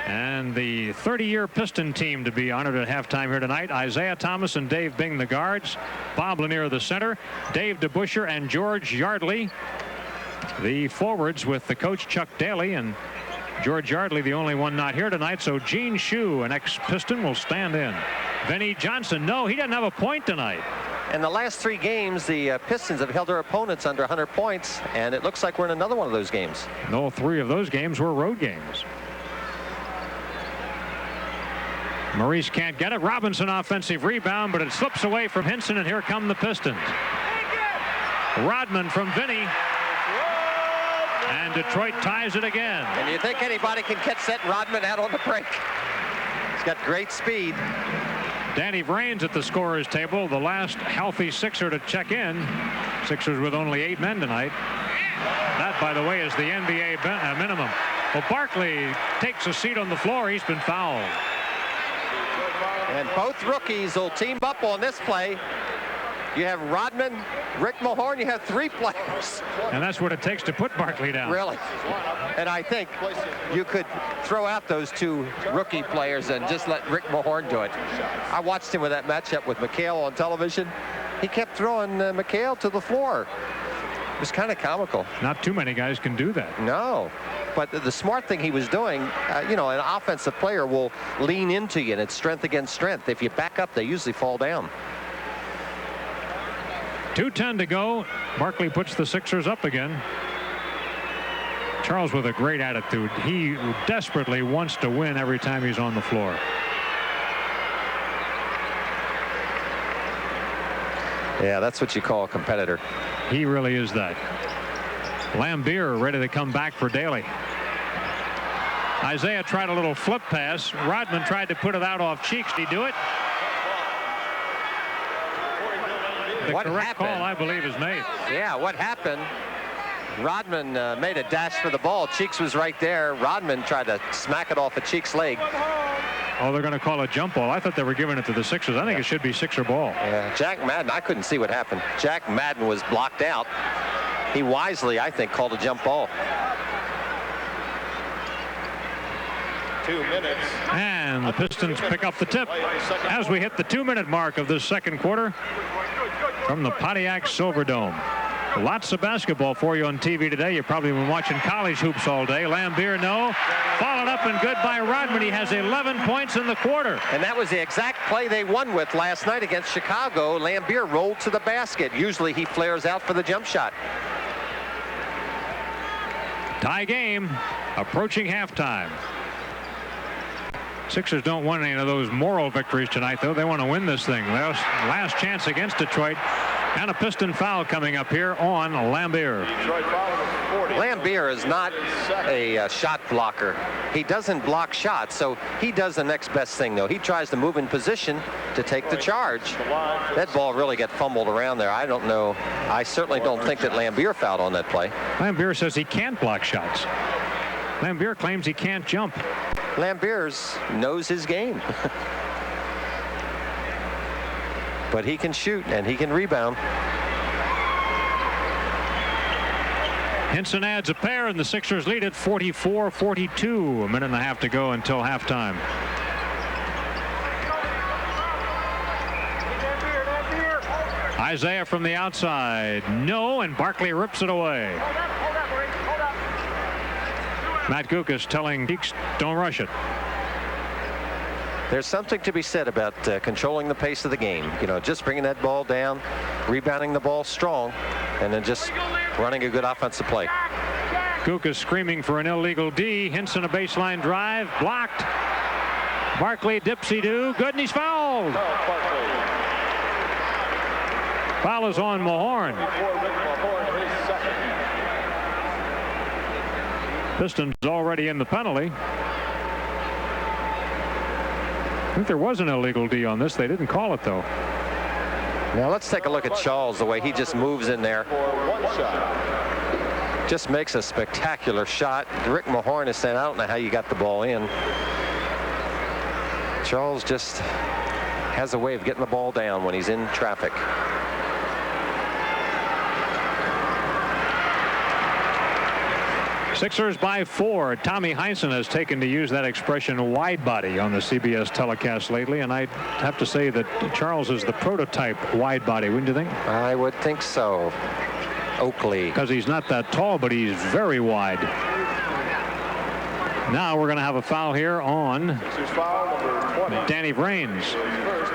[SPEAKER 1] And the 30-year Piston team to be honored at halftime here tonight. Isaiah Thomas and Dave Bing, the guards. Bob Lanier, the center. Dave DeBuscher and George Yardley, the forwards, with the coach Chuck Daly, and George Yardley the only one not here tonight. So Gene Shue, an ex-Piston, will stand in. Vinnie Johnson, no, he doesn't have a point tonight.
[SPEAKER 2] In the last 3 games, the Pistons have held their opponents under 100 points, and it looks like we're in another one of those games.
[SPEAKER 1] No, 3 of those games were road games. Maurice can't get it. Robinson offensive rebound, but it slips away from Hinson, and here come the Pistons. Rodman from Vinny, and Detroit ties it again.
[SPEAKER 2] And you think anybody can catch that Rodman out on the break? He's got great speed.
[SPEAKER 1] Danny Vrains at the scorer's table, the last healthy Sixer to check in. Sixers with only 8 men tonight. That, by the way, is the NBA minimum. Well, Barkley takes a seat on the floor. He's been fouled.
[SPEAKER 2] And both rookies will team up on this play. You have Rodman, Rick Mahorn, you have 3 players.
[SPEAKER 1] And that's what it takes to put Barkley down.
[SPEAKER 2] Really. And I think you could throw out those 2 rookie players and just let Rick Mahorn do it. I watched him with that matchup with McHale on television. He kept throwing McHale to the floor. It was kind of comical.
[SPEAKER 1] Not too many guys can do that.
[SPEAKER 2] No. But the smart thing he was doing, you know, an offensive player will lean into you, and it's strength against strength. If you back up, they usually fall down.
[SPEAKER 1] 2:10 to go. Barkley puts the Sixers up again. Charles with a great attitude. He desperately wants to win every time he's on the floor.
[SPEAKER 2] Yeah, that's what you call a competitor.
[SPEAKER 1] He really is that. Lambier ready to come back for Daly. Isaiah tried a little flip pass. Rodman tried to put it out off Cheeks. Did he do it? The correct call, I believe, is made.
[SPEAKER 2] Yeah, what happened? Rodman made a dash for the ball. Cheeks was right there. Rodman tried to smack it off a Cheeks' leg.
[SPEAKER 1] Oh, they're going to call a jump ball. I thought they were giving it to the Sixers. I think it should be Sixer ball.
[SPEAKER 2] Yeah, Jack Madden, I couldn't see what happened. Jack Madden was blocked out. He wisely, I think, called a jump ball.
[SPEAKER 4] 2 minutes.
[SPEAKER 1] And the Pistons pick up the tip as we hit the 2-minute mark of this second quarter from the Pontiac Silverdome. Lots of basketball for you on TV today. You've probably been watching college hoops all day. Lambier, no. Followed up and good by Rodman. He has 11 points in the quarter.
[SPEAKER 2] And that was the exact play they won with last night against Chicago. Lambier rolled to the basket. Usually he flares out for the jump shot.
[SPEAKER 1] Tie game, approaching halftime. Sixers don't want any of those moral victories tonight, though. They want to win this thing. Last chance against Detroit. And a Piston foul coming up here on Lambier.
[SPEAKER 2] Lambier is not a shot blocker. He doesn't block shots, so he does the next best thing, though. He tries to move in position to take the charge. That ball really got fumbled around there. I don't know. I certainly don't think that Lambier fouled on that play.
[SPEAKER 1] Lambier says he can't block shots. Lambier claims he can't jump.
[SPEAKER 2] Lambier knows his game. But he can shoot and he can rebound.
[SPEAKER 1] Hinson adds a pair, and the Sixers lead at 44-42. A minute and a half to go until halftime. Isaiah from the outside. No, and Barkley rips it away. Matt Guokas telling Peaks, don't rush it.
[SPEAKER 2] There's something to be said about controlling the pace of the game. You know, just bringing that ball down, rebounding the ball strong, and then just running a good offensive play.
[SPEAKER 1] Guokas screaming for an illegal D. Hinson a baseline drive. Blocked. Barkley dipsy-do. Good, and he's fouled. Foul is on Mahorn. Pistons already in the penalty. I think there was an illegal D on this. They didn't call it, though.
[SPEAKER 2] Now let's take a look at Charles, the way he just moves in there. Just makes a spectacular shot. Rick Mahorn is saying, I don't know how you got the ball in. Charles just has a way of getting the ball down when he's in traffic.
[SPEAKER 1] Sixers by 4. Tommy Heinsohn has taken to use that expression wide body on the CBS telecast lately, and I'd have to say that Charles is the prototype wide body, wouldn't you think?
[SPEAKER 2] I would think so. Oakley.
[SPEAKER 1] Because he's not that tall, but he's very wide. Now we're going to have a foul here on Danny Vrains.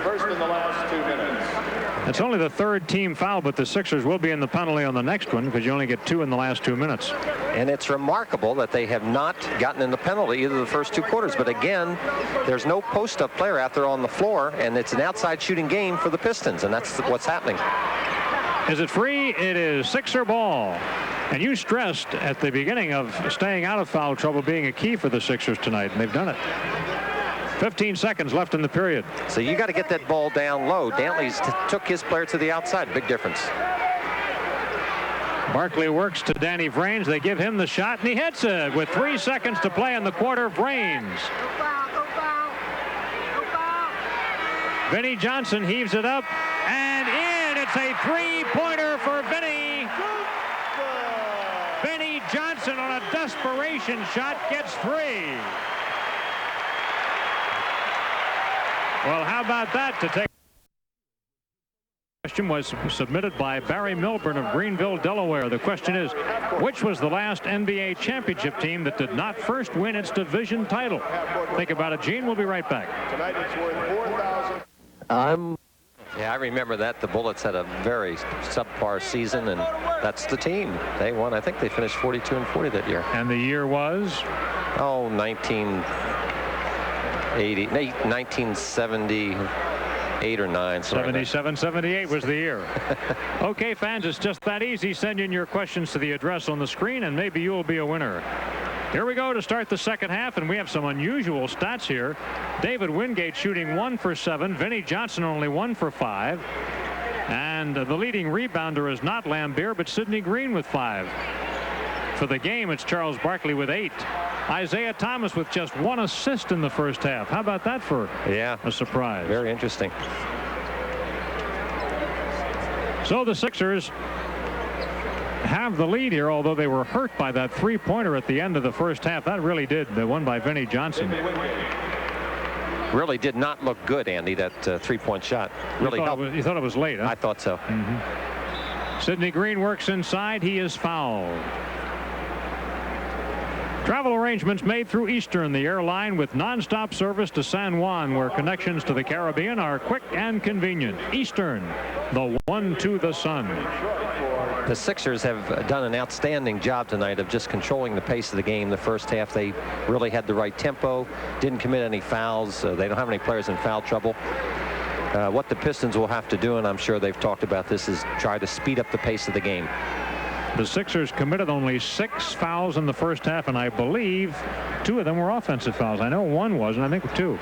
[SPEAKER 6] First in the last 2 minutes.
[SPEAKER 1] It's only the third team foul, but the Sixers will be in the penalty on the next one because you only get 2 in the last 2 minutes.
[SPEAKER 2] And it's remarkable that they have not gotten in the penalty either the first 2 quarters. But again, there's no post-up player out there on the floor, and it's an outside shooting game for the Pistons, and that's what's happening.
[SPEAKER 1] Is it free? It is Sixer ball. And you stressed at the beginning of staying out of foul trouble being a key for the Sixers tonight, and they've done it. 15 seconds left in the period.
[SPEAKER 2] So you got to get that ball down low. Dantley's took his player to the outside. Big difference.
[SPEAKER 1] Barkley works to Danny Vrains. They give him the shot, and he hits it with 3 seconds to play in the quarter. Vrains. Vinnie Johnson heaves it up and in. It's a 3-pointer for Vinnie. Vinnie Johnson on a desperation shot gets 3. Well, how about that to take? Question was submitted by Barry Milburn of Greenville, Delaware. The question is, which was the last NBA championship team that did not first win its division title? Think about it, Gene. We'll be right back.
[SPEAKER 6] Tonight it's worth $4,000.
[SPEAKER 2] Yeah, I remember that. The Bullets had a very subpar season, and that's the team. They won. I think they finished 42-40 that year.
[SPEAKER 1] And the year was?
[SPEAKER 2] Oh, 1978 or 9.
[SPEAKER 1] 77, 78 was the year. Okay, fans, it's just that easy. Send in your questions to the address on the screen, and maybe you'll be a winner. Here we go to start the second half, and we have some unusual stats here. David Wingate shooting 1 for 7. Vinnie Johnson only 1 for 5. And the leading rebounder is not Lambier, but Sidney Green with 5. For the game, it's Charles Barkley with 8. Isaiah Thomas with just 1 assist in the first half. How about that for a surprise?
[SPEAKER 2] Very interesting.
[SPEAKER 1] So the Sixers have the lead here, although they were hurt by that 3-pointer at the end of the first half. That really did. The one by Vinnie Johnson.
[SPEAKER 2] Really did not look good, Andy, that 3-point shot. Really helped.
[SPEAKER 1] You thought it was late, huh?
[SPEAKER 2] I thought so.
[SPEAKER 1] Sidney Green works inside. He is fouled. Travel arrangements made through Eastern, the airline with nonstop service to San Juan, where connections to the Caribbean are quick and convenient. Eastern, the one to the sun.
[SPEAKER 2] The Sixers have done an outstanding job tonight of just controlling the pace of the game. The first half, they really had the right tempo, didn't commit any fouls. They don't have any players in foul trouble. What the Pistons will have to do, and I'm sure they've talked about this, is try to speed up the pace of the game.
[SPEAKER 1] The Sixers committed only 6 fouls in the first half, and I believe 2 of them were offensive fouls. I know 1 was, and I think 2.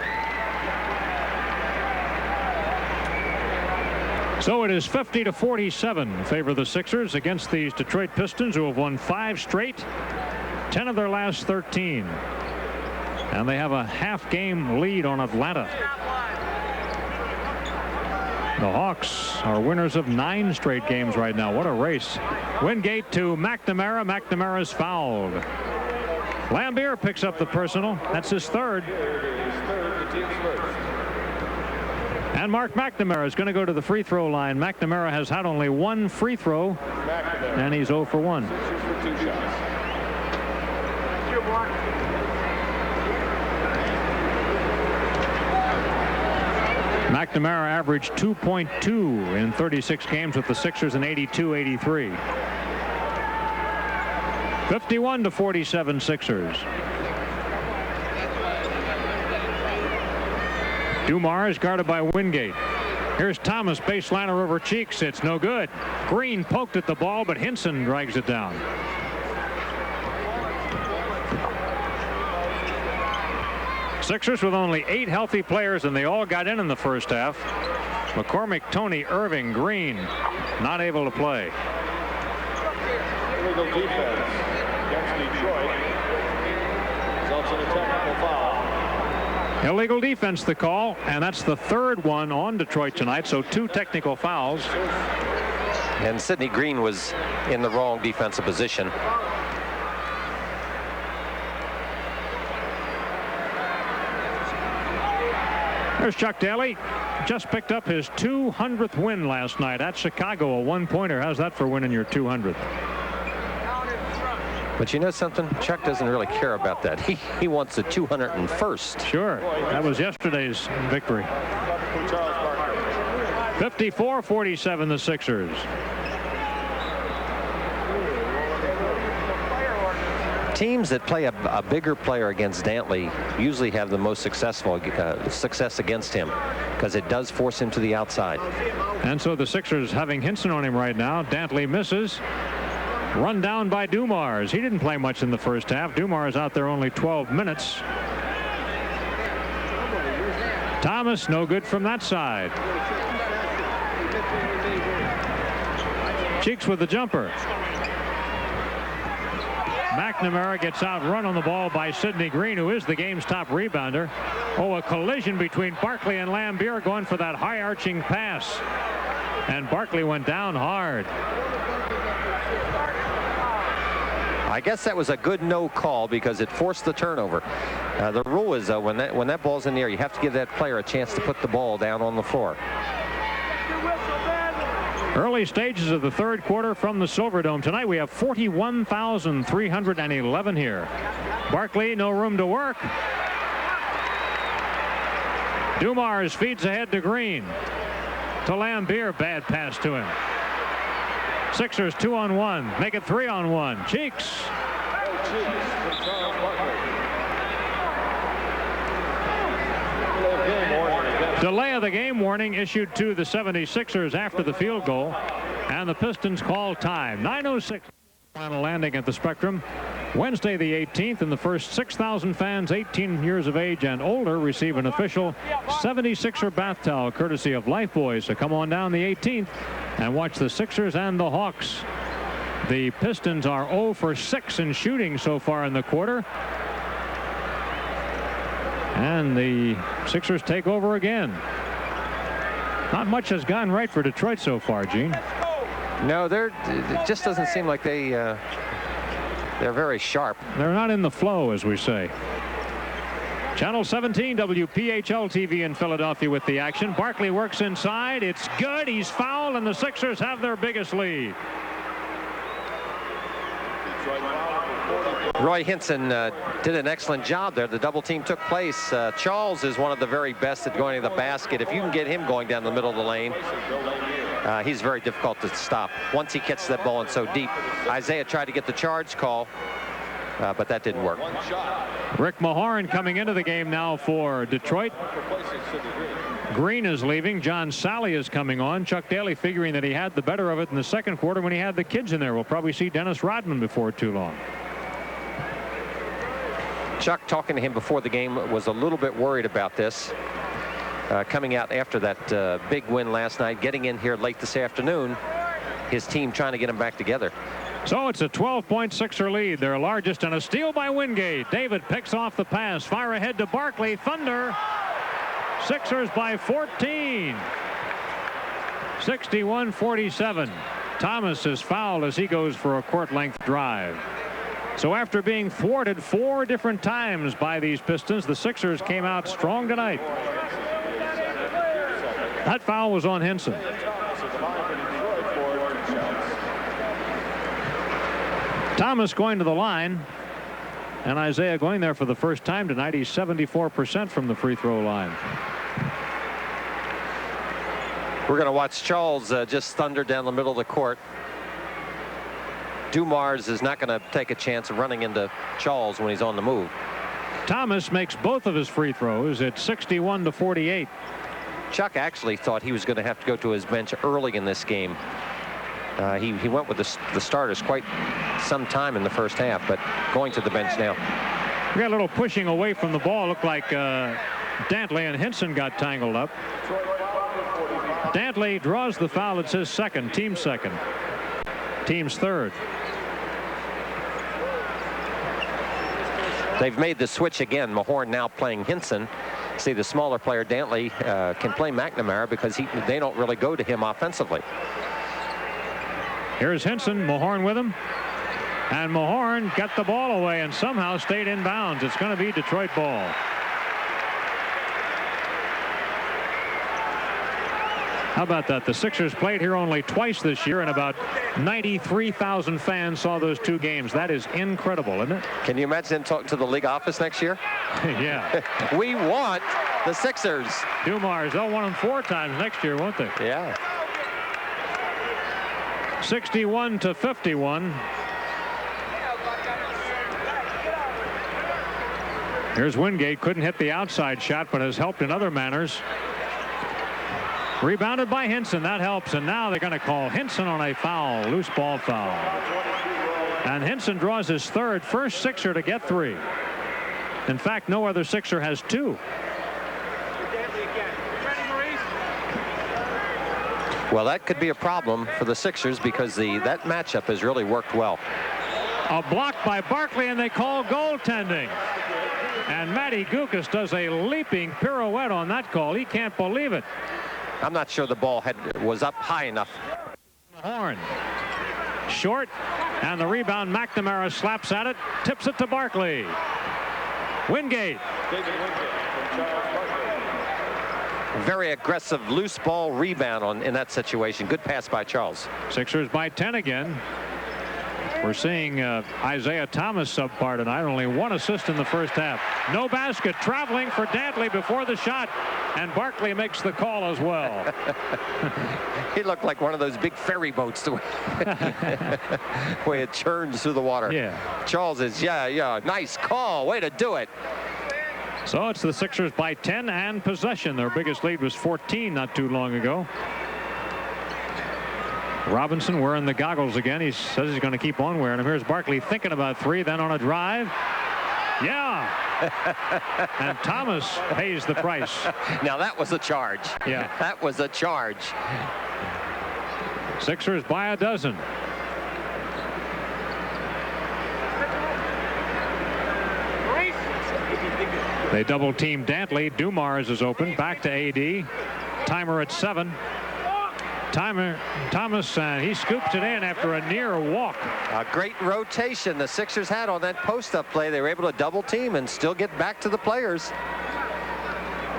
[SPEAKER 1] So it is 50-47 in favor of the Sixers against these Detroit Pistons, who have won 5 straight, 10 of their last 13. And they have a half-game lead on Atlanta. The Hawks are winners of 9 straight games right now. What a race. Wingate to McNamara. McNamara's fouled. Lambier picks up the personal. That's his 3rd. And Mark McNamara is going to go to the free throw line. McNamara has had only one free throw, and he's 0 for 1. McNamara averaged 2.2 in 36 games with the Sixers in 82-83. 51-47 Sixers. Dumars guarded by Wingate. Here's Thomas, baseliner over Cheeks. It's no good. Green poked at the ball, but Hinson drags it down. Sixers with only 8 healthy players, and they all got in the first half. McCormick, Tony, Irving, Green, not able to play.
[SPEAKER 3] Illegal defense against Detroit. Results in a technical foul.
[SPEAKER 1] Illegal defense, the call, and that's the 3rd one on Detroit tonight, so 2 technical fouls.
[SPEAKER 2] And Sidney Green was in the wrong defensive position.
[SPEAKER 1] There's Chuck Daly. Just picked up his 200th win last night at Chicago, a 1-pointer. How's that for winning your 200th?
[SPEAKER 2] But you know something? Chuck doesn't really care about that. He wants the 201st.
[SPEAKER 1] Sure. That was yesterday's victory. 54-47 the Sixers.
[SPEAKER 2] Teams that play a bigger player against Dantley usually have the most success against him, because it does force him to the outside.
[SPEAKER 1] And so the Sixers having Hinson on him right now. Dantley misses. Run down by Dumars. He didn't play much in the first half. Dumars out there only 12 minutes. Thomas no good from that side. Cheeks with the jumper. McNamara gets outrun on the ball by Sidney Green, who is the game's top rebounder. Oh, a collision between Barkley and Lambier, going for that high arching pass. And Barkley went down hard.
[SPEAKER 2] I guess that was a good no call because it forced the turnover. The rule is when that ball's in the air, you have to give that player a chance to put the ball down on the floor.
[SPEAKER 1] Early stages of the 3rd quarter from the Silverdome. Tonight we have 41,311 here. Barkley, no room to work. Dumars feeds ahead to Green. To Lambier, bad pass to him. Sixers 2-on-1. Make it 3-on-1. Cheeks. Delay of the game warning issued to the 76ers after the field goal, and the Pistons call time. 9:06 final landing at the Spectrum. Wednesday the 18th, and the first 6,000 fans 18 years of age and older receive an official 76er bath towel courtesy of Lifebuoy. So come on down the 18th and watch the Sixers and the Hawks. The Pistons are 0 for 6 in shooting so far in the quarter. And the Sixers take over again. Not much has gone right for Detroit so far, Gene.
[SPEAKER 2] No, it just doesn't seem like they're very sharp.
[SPEAKER 1] They're not in the flow, as we say. Channel 17 WPHL TV in Philadelphia with the action. Barkley works inside. It's good. He's fouled, and the Sixers have their biggest lead.
[SPEAKER 2] Roy Hinson did an excellent job there. The double team took place. Charles is one of the very best at going to the basket. If you can get him going down the middle of the lane, he's very difficult to stop once he catches that ball in so deep. Isaiah tried to get the charge call, but that didn't work.
[SPEAKER 1] Rick Mahorn coming into the game now for Detroit. Green is leaving. John Sally is coming on. Chuck Daly figuring that he had the better of it in the 2nd quarter when he had the kids in there. We'll probably see Dennis Rodman before too long.
[SPEAKER 2] Chuck, talking to him before the game, was a little bit worried about this. Coming out after that big win last night, getting in here late this afternoon, his team trying to get him back together.
[SPEAKER 1] So it's a 12-point Sixer lead, their largest, and a steal by Wingate. David picks off the pass. Fire ahead to Barkley. Thunder. Sixers by 14. 61-47. Thomas is fouled as he goes for a court-length drive. So after being thwarted 4 different times by these Pistons, the Sixers came out strong tonight. That foul was on Hinson. Thomas going to the line, and Isaiah going there for the first time tonight. He's 74% from the free throw line.
[SPEAKER 2] We're going to watch Charles just thunder down the middle of the court. Dumars is not going to take a chance of running into Charles when he's on the move.
[SPEAKER 1] Thomas makes both of his free throws at 61-48.
[SPEAKER 2] Chuck actually thought he was going to have to go to his bench early in this game. He went with the starters quite some time in the first half, but going to the bench now.
[SPEAKER 1] We got a little pushing away from the ball. Looked like Dantley and Hinson got tangled up. Dantley draws the foul. It's his second, team's second. Team's third.
[SPEAKER 2] They've made the switch again. Mahorn now playing Hinson. See, the smaller player Dantley can play McNamara because they don't really go to him offensively.
[SPEAKER 1] Here's Hinson, Mahorn with him. And Mahorn got the ball away and somehow stayed in bounds. It's going to be Detroit ball. How about that? The Sixers played here only twice this year, and about 93,000 fans saw those two games. That is incredible, isn't it?
[SPEAKER 2] Can you imagine him talking to the league office next year?
[SPEAKER 1] Yeah.
[SPEAKER 2] We want the Sixers.
[SPEAKER 1] Dumars, they'll want them 4 times next year, won't they?
[SPEAKER 2] Yeah.
[SPEAKER 1] 61-51. Here's Wingate. Couldn't hit the outside shot, but has helped in other manners. Rebounded by Hinson. That helps. And now they're going to call Hinson on a foul. Loose ball foul. And Hinson draws his third. First Sixer to get 3. In fact, no other Sixer has 2.
[SPEAKER 2] Well, that could be a problem for the Sixers because that matchup has really worked well.
[SPEAKER 1] A block by Barkley, and they call goaltending. And Matty Gukas does a leaping pirouette on that call. He can't believe it.
[SPEAKER 2] I'm not sure the ball was up high enough.
[SPEAKER 1] Horn. Short, and the rebound. McNamara slaps at it, tips it to Barkley. Wingate.
[SPEAKER 2] Very aggressive loose ball rebound in that situation. Good pass by Charles.
[SPEAKER 1] Sixers by 10 again. We're seeing Isaiah Thomas subpar tonight. Only 1 assist in the first half. No basket. Traveling for Dantley before the shot. And Barkley makes the call as well.
[SPEAKER 2] He looked like one of those big ferry boats the way it churns through the water.
[SPEAKER 1] Yeah.
[SPEAKER 2] Charles is, yeah, nice call. Way to do it.
[SPEAKER 1] So it's the Sixers by 10 and possession. Their biggest lead was 14 not too long ago. Robinson wearing the goggles again. He says he's going to keep on wearing them. Here's Barkley thinking about 3, then on a drive. Yeah. And Thomas pays the price.
[SPEAKER 2] Now that was a charge.
[SPEAKER 1] Yeah.
[SPEAKER 2] That was a charge.
[SPEAKER 1] Sixers by a dozen. They double team Dantley. Dumars is open. Back to AD. Timer at 7. Thomas, he scoops it in after a near walk.
[SPEAKER 2] A great rotation the Sixers had on that post-up play. They were able to double team and still get back to the players.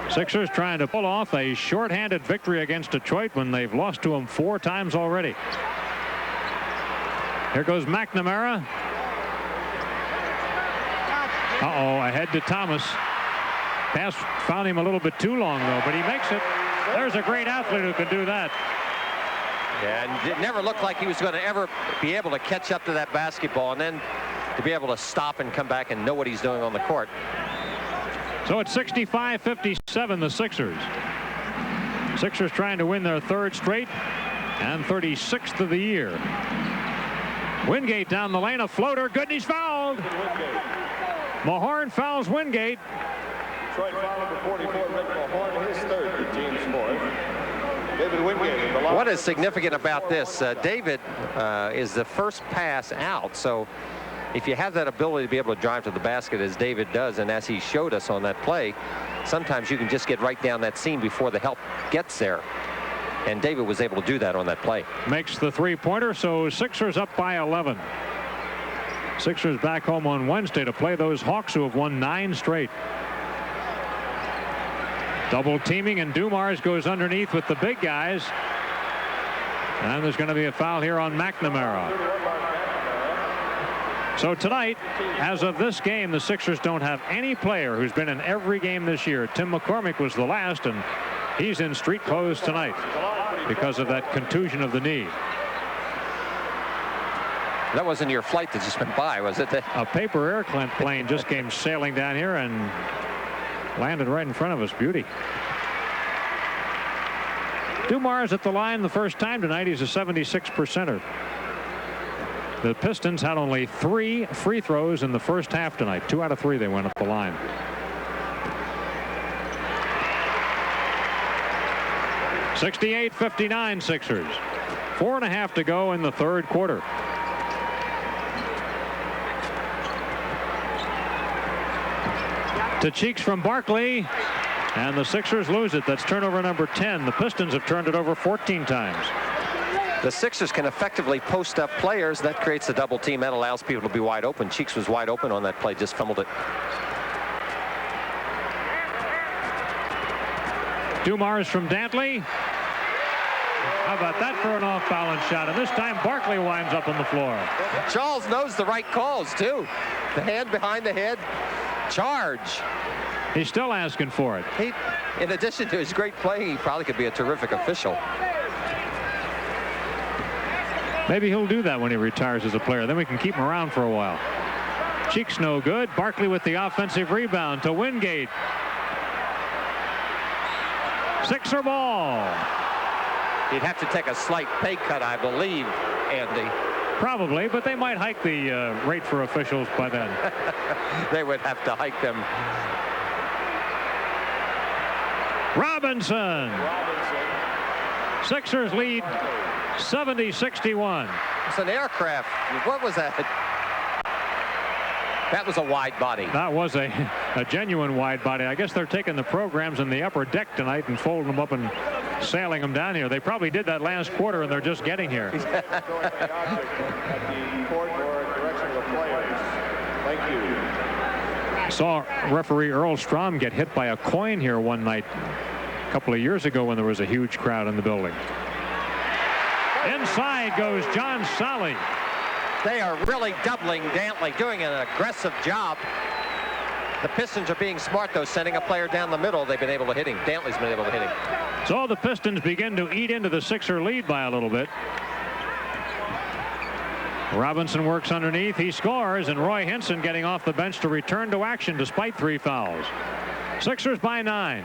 [SPEAKER 1] Sixers trying to pull off a shorthanded victory against Detroit when they've lost to them 4 times already. Here goes McNamara. Ahead to Thomas. Pass found him a little bit too long, though, but he makes it. There's a great athlete who can do that.
[SPEAKER 2] Yeah, and it never looked like he was going to ever be able to catch up to that basketball and then to be able to stop and come back and know what he's doing on the court.
[SPEAKER 1] So it's 65-57, the Sixers. Sixers trying to win their 3rd straight and 36th of the year. Wingate down the lane, a floater. Good, and he's fouled. Mahorn fouls Wingate.
[SPEAKER 7] Detroit foul number 44, Rick Mahorn, his 3rd, the team's 4th. David Wingate.
[SPEAKER 2] What is significant about this? David is the first pass out. So if you have that ability to be able to drive to the basket as David does, and as he showed us on that play, sometimes you can just get right down that seam before the help gets there. And David was able to do that on that play.
[SPEAKER 1] Makes the 3-pointer, so Sixers up by 11. Sixers back home on Wednesday to play those Hawks who have won 9 straight. Double teaming, and Dumars goes underneath with the big guys. And there's going to be a foul here on McNamara. So tonight, as of this game, the Sixers don't have any player who's been in every game this year. Tim McCormick was the last, and he's in street clothes tonight because of that contusion of the knee.
[SPEAKER 2] That wasn't your flight that just went by, was it?
[SPEAKER 1] A paper airplane just came sailing down here and landed right in front of us. Beauty. Dumars at the line the first time tonight. He's a 76%er. The Pistons had only 3 free throws in the first half tonight. 2 out of 3 they went at the line. (68-59) Sixers. 4.5 to go in the third quarter. To Cheeks from Barkley, and the Sixers lose it. That's turnover number 10. The Pistons have turned it over 14 times.
[SPEAKER 2] The Sixers can effectively post up players. That creates a double team. That allows people to be wide open. Cheeks was wide open on that play, just fumbled it.
[SPEAKER 1] Dumars from Dantley. How about that for an off-balance shot? And this time Barkley winds up on the floor.
[SPEAKER 2] Charles knows the right calls, too. The hand behind the head. Charge.
[SPEAKER 1] He's still asking for it.
[SPEAKER 2] In addition to his great play, he probably could be a terrific official.
[SPEAKER 1] Maybe he'll do that when he retires as a player. Then we can keep him around for a while. Cheeks no good. Barkley with the offensive rebound to Wingate. Sixer ball.
[SPEAKER 2] He'd have to take a slight pay cut, I believe, Andy.
[SPEAKER 1] Probably, but they might hike the rate for officials by then.
[SPEAKER 2] They would have to hike them.
[SPEAKER 1] Robinson. Sixers lead 70-61.
[SPEAKER 2] It's an aircraft. What was that? That was a wide body.
[SPEAKER 1] That was a genuine wide body. I guess they're taking the programs in the upper deck tonight and folding them up and sailing them down here. They probably did that last quarter, and they're just getting here.
[SPEAKER 7] Thank you.
[SPEAKER 1] Saw referee Earl Strom get hit by a coin here one night a couple of years ago when there was a huge crowd in the building. Inside goes John Solly.
[SPEAKER 2] They are really doubling Dantley, doing an aggressive job. The Pistons are being smart, though, sending a player down the middle. They've been able to hit him. Dantley's been able to hit him.
[SPEAKER 1] So the Pistons begin to eat into the Sixer lead by a little bit. Robinson works underneath. He scores, and Roy Hinson getting off the bench to return to action despite 3 fouls. Sixers by 9.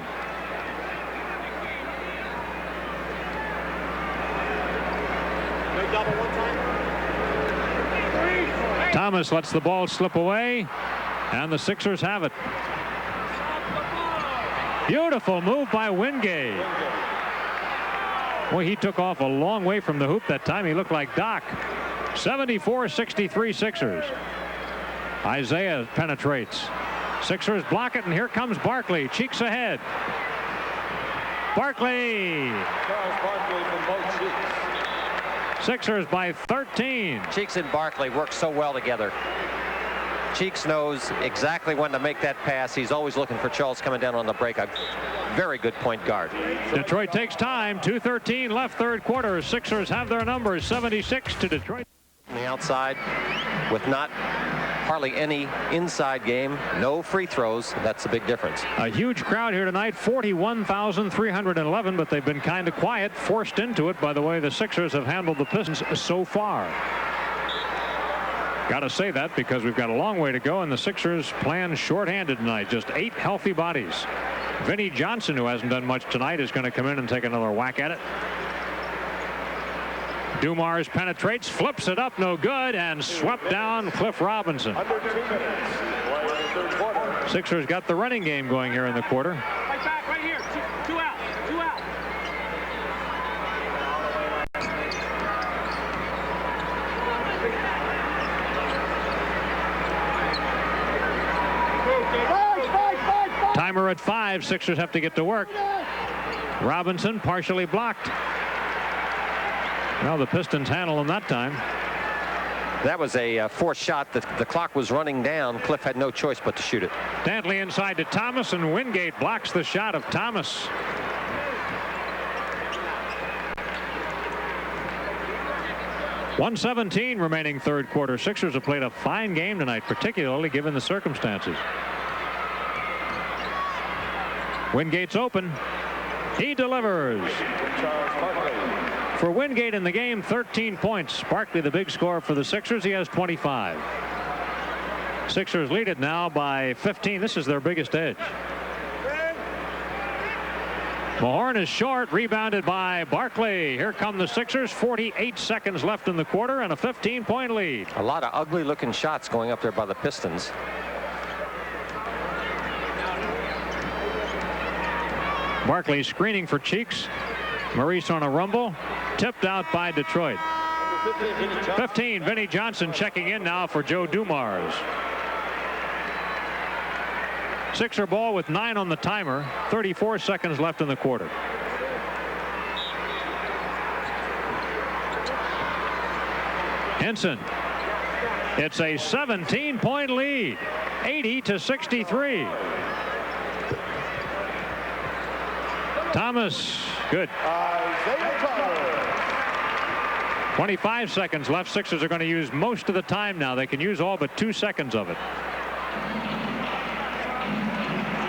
[SPEAKER 1] Thomas lets the ball slip away, and the Sixers have it. Beautiful move by Wingate. Boy, he took off a long way from the hoop that time. He looked like Doc. 74-63 Sixers. Isaiah penetrates. Sixers block it, and here comes Barkley. Cheeks ahead. Barkley.
[SPEAKER 7] Charles Barkley from both Cheeks.
[SPEAKER 1] Sixers by 13.
[SPEAKER 2] Cheeks and Barkley work so well together. Cheeks knows exactly when to make that pass. He's always looking for Charles coming down on the break. A very good point guard.
[SPEAKER 1] Detroit takes time. 2:13 left third quarter. Sixers have their numbers. 76 to Detroit.
[SPEAKER 2] On the outside with not hardly any inside game. No free throws. That's a big difference.
[SPEAKER 1] A huge crowd here tonight. 41,311, but they've been kind of quiet, forced into it by the way the Sixers have handled the Pistons so far. Got to say that because we've got a long way to go, and the Sixers playing shorthanded tonight. Just 8 healthy bodies. Vinnie Johnson, who hasn't done much tonight, is going to come in and take another whack at it. Dumars penetrates, flips it up, no good, and swept down Cliff Robinson.
[SPEAKER 7] Under 2 minutes. Third quarter.
[SPEAKER 1] Sixers got the running game going here in the quarter.
[SPEAKER 3] Right back, right here. Two out.
[SPEAKER 1] Timer at 5. Sixers have to get to work. Robinson partially blocked. Well, the Pistons handle him that time.
[SPEAKER 2] That was a forced shot. The clock was running down. Cliff had no choice but to shoot it.
[SPEAKER 1] Dantley inside to Thomas, and Wingate blocks the shot of Thomas. .117 remaining third quarter. Sixers have played a fine game tonight, particularly given the circumstances. Wingate's open. He delivers. For Wingate in the game, 13 points. Barkley the big scorer for the Sixers. He has 25. Sixers lead it now by 15. This is their biggest edge. Mahorn is short, rebounded by Barkley. Here come the Sixers. 48 seconds left in the quarter and a 15-point lead.
[SPEAKER 2] A lot of ugly looking shots going up there by the Pistons.
[SPEAKER 1] Barkley screening for Cheeks. Maurice on a rumble. Tipped out by Detroit. 15, Vinnie Johnson checking in now for Joe Dumars. Sixer ball with 9 on the timer. 34 seconds left in the quarter. Henson. It's a 17-point lead. 80-63. Thomas. Good. 25 seconds left. Sixers are going to use most of the time now. They can use all but 2 seconds of it.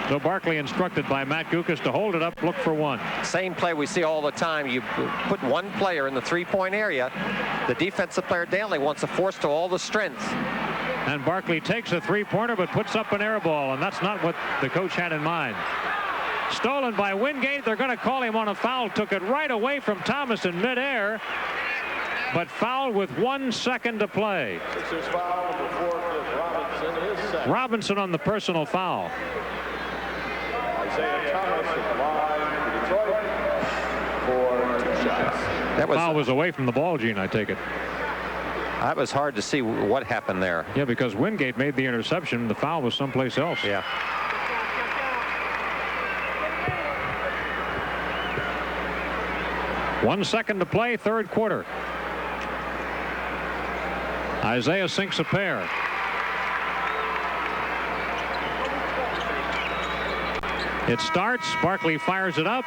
[SPEAKER 1] So Barkley instructed by Matt Gukas to hold it up, look for one.
[SPEAKER 2] Same play we see all the time. You put one player in the three-point area. The defensive player, Dantley, wants to force to all the strength.
[SPEAKER 1] And Barkley takes a three-pointer but puts up an air ball, and that's not what the coach had in mind. Stolen by Wingate. They're going to call him on a foul. Took it right away from Thomas in midair, but fouled with 1 second to play. Robinson on the personal foul.
[SPEAKER 2] That
[SPEAKER 1] foul was away from the ball, Gene, I take it.
[SPEAKER 2] That was hard to see what happened there.
[SPEAKER 1] Yeah, because Wingate made the interception. The foul was someplace else.
[SPEAKER 2] Yeah.
[SPEAKER 1] One second to play, third quarter. Isaiah sinks a pair. It starts. Barkley fires it up.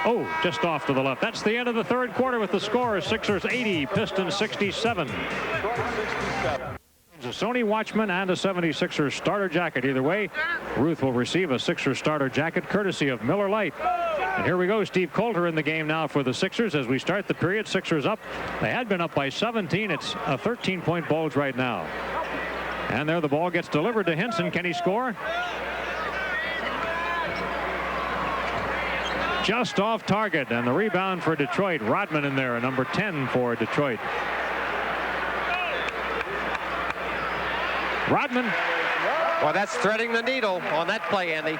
[SPEAKER 1] Oh, just off to the left. That's the end of the third quarter with the score. Sixers 80, Pistons 67. A Sony Watchman and a 76ers starter jacket. Either way, Ruth will receive a Sixers starter jacket courtesy of Miller Lite. And here we go. Steve Coulter in the game now for the Sixers as we start the period. Sixers up. They had been up by 17. It's a 13-point bulge right now. And there the ball gets delivered to Henson. Can he score? Just off target, and the rebound for Detroit. Rodman in there, number 10 for Detroit. Rodman.
[SPEAKER 2] Well, that's threading the needle on that play, Andy.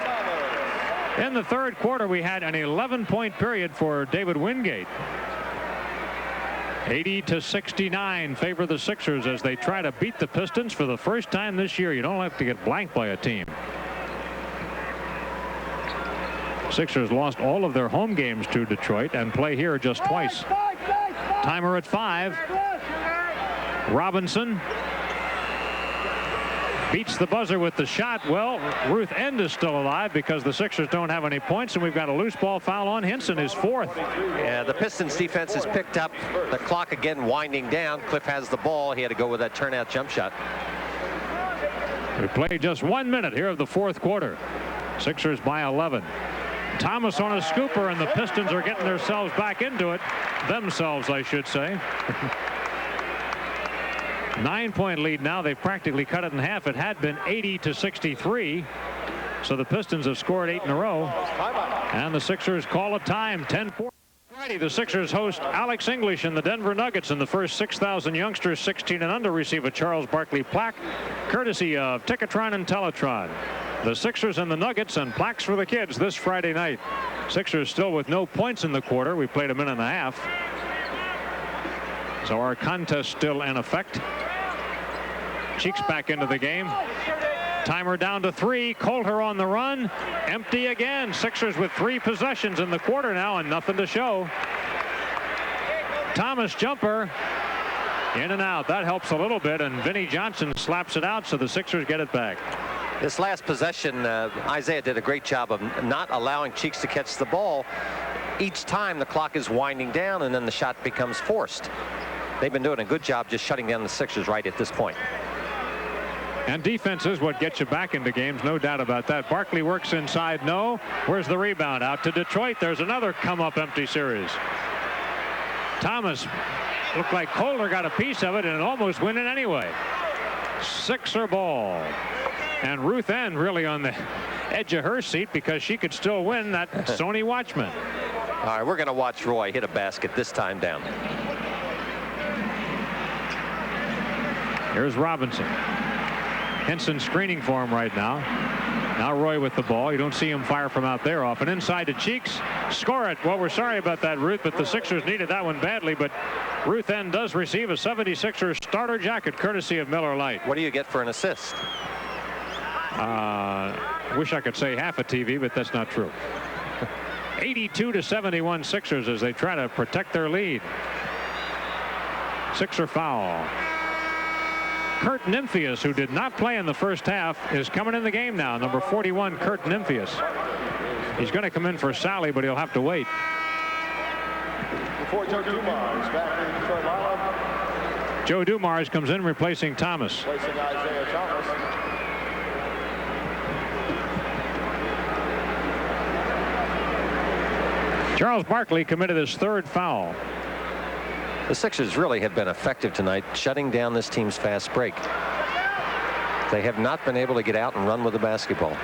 [SPEAKER 1] In the third quarter, we had an 11-point period for David Wingate. 80-69 favor the Sixers as they try to beat the Pistons for the first time this year. You don't have to get blanked by a team. Sixers lost all of their home games to Detroit and play here just twice. Timer at 5. Robinson beats the buzzer with the shot. Well, Ruth End is still alive because the Sixers don't have any points, and we've got a loose ball foul on Henson, his fourth.
[SPEAKER 2] Yeah, the Pistons defense has picked up. The clock again winding down. Cliff has the ball. He had to go with that turnout jump shot.
[SPEAKER 1] We played just 1 minute here of the fourth quarter. Sixers by 11. Thomas on a scooper, and the Pistons are getting themselves back into it. Themselves, I should say. 9-point lead now. They've practically cut it in half. It had been 80-63. So the Pistons have scored 8 in a row. And the Sixers call a time. 10-4. Friday, the Sixers host Alex English and the Denver Nuggets, and the first 6,000 youngsters 16 and under receive a Charles Barkley plaque, courtesy of Ticketron and Teletron. The Sixers and the Nuggets, and plaques for the kids this Friday night. Sixers still with no points in the quarter. We played a minute and a half. So our contest still in effect. Cheeks back into the game. Timer down to 3. Coulter on the run. Empty again. Sixers with 3 possessions in the quarter now and nothing to show. Thomas jumper. In and out. That helps a little bit, and Vinnie Johnson slaps it out, so the Sixers get it back.
[SPEAKER 2] This last possession, Isaiah did a great job of not allowing Cheeks to catch the ball. Each time the clock is winding down, and then the shot becomes forced. They've been doing a good job just shutting down the Sixers right at this point.
[SPEAKER 1] And defense is what gets you back into games, no doubt about that. Barkley works inside. No. Where's the rebound? Out to Detroit. There's another come-up empty series. Thomas looked like Kohler got a piece of it and almost win it anyway. Sixer ball. And Ruth Ann really on the edge of her seat because she could still win that Sony Watchman.
[SPEAKER 2] All right, we're going to watch Roy hit a basket this time down.
[SPEAKER 1] Here's Robinson. Henson screening for him right now. Now Roy with the ball. You don't see him fire from out there often. Inside to Cheeks. Score it. Well, we're sorry about that, Ruth, but the Sixers needed that one badly. But Ruth N does receive a 76ers starter jacket courtesy of Miller Lite.
[SPEAKER 2] What do you get for an assist?
[SPEAKER 1] Wish I could say half a TV, but that's not true. 82-71 Sixers as they try to protect their lead. Sixer foul. Kurt Nymphius, who did not play in the first half, is coming in the game now. Number 41, Kurt Nymphius. He's going to come in for Sally, but he'll have to wait.
[SPEAKER 7] Before Joe Dumars back in Detroit lineup.
[SPEAKER 1] Joe Dumars comes in replacing Thomas.
[SPEAKER 7] Replacing Isaiah Thomas.
[SPEAKER 1] Charles Barkley committed his third foul.
[SPEAKER 2] The Sixers really have been effective tonight, shutting down this team's fast break. They have not been able to get out and run with the basketball.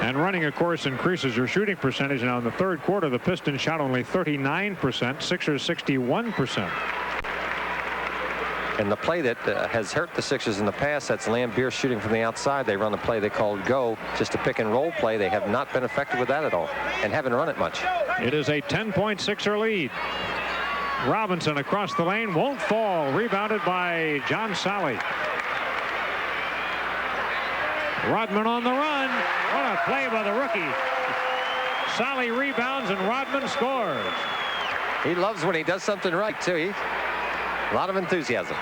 [SPEAKER 1] And running, of course, increases your shooting percentage. Now, in the third quarter, the Pistons shot only 39%, Sixers 61%.
[SPEAKER 2] And the play that has hurt the Sixers in the past, that's Lambier shooting from the outside. They run the play they called go, just a pick and roll play. They have not been effective with that at all and haven't run it much.
[SPEAKER 1] It is a 10-point Sixer lead. Robinson across the lane, won't fall. Rebounded by John Sally. Rodman on the run. What a play by the rookie. Sally rebounds and Rodman scores.
[SPEAKER 2] He loves when he does something right, too. A lot of enthusiasm.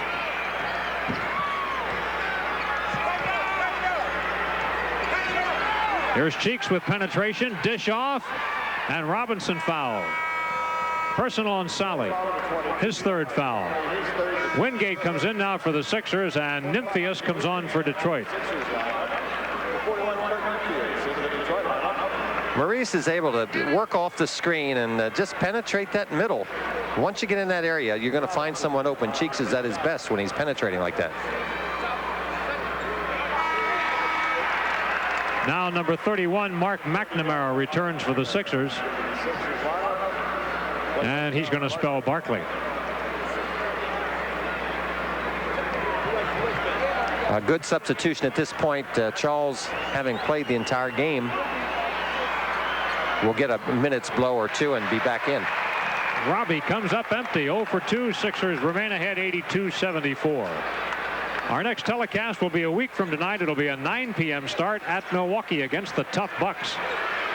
[SPEAKER 1] Here's Cheeks with penetration, dish off, and Robinson fouled. Personal on Sally, his third foul. Wingate comes in now for the Sixers, and Nymphius comes on for Detroit.
[SPEAKER 2] Maurice is able to work off the screen and just penetrate that middle. Once you get in that area, you're going to find someone open. Cheeks is at his best when he's penetrating like that.
[SPEAKER 1] Now number 31, Mark McNamara, returns for the Sixers. And he's going to spell Barkley.
[SPEAKER 2] A good substitution at this point. Charles, having played the entire game, will get a minute's blow or two and be back in.
[SPEAKER 1] Robbie comes up empty. 0 for 2. Sixers remain ahead 82-74. Our next telecast will be a week from tonight. It'll be a 9 p.m. start at Milwaukee against the tough Bucks.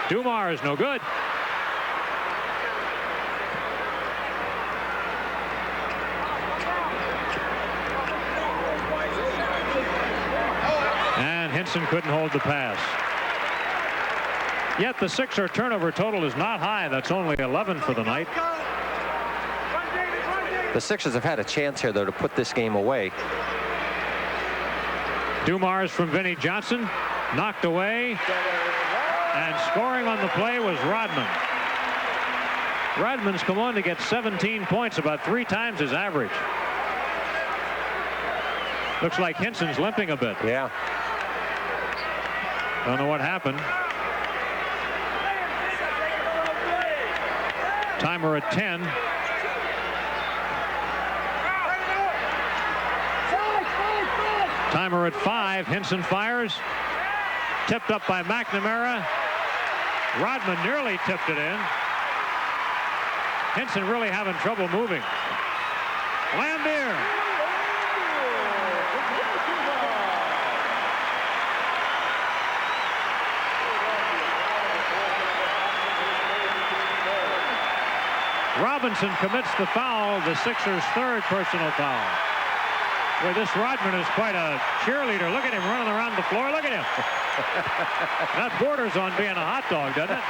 [SPEAKER 1] Dumars no good. And Henson couldn't hold the pass. Yet the Sixer turnover total is not high. That's only 11 for the night.
[SPEAKER 2] The Sixers have had a chance here, though, to put this game away.
[SPEAKER 1] Dumars from Vinnie Johnson, knocked away, and scoring on the play was Rodman. Rodman's come on to get 17 points, about 3 times his average. Looks like Henson's limping a bit.
[SPEAKER 2] Yeah.
[SPEAKER 1] Don't know what happened. Timer at 10. Timer at 5. Henson fires. Tipped up by McNamara. Rodman nearly tipped it in. Henson really having trouble moving. Lambier. Robinson commits the foul, the Sixers' third personal foul. Boy, this Rodman is quite a cheerleader. Look at him running around the floor. Look at him. That borders on being a hot dog, doesn't it?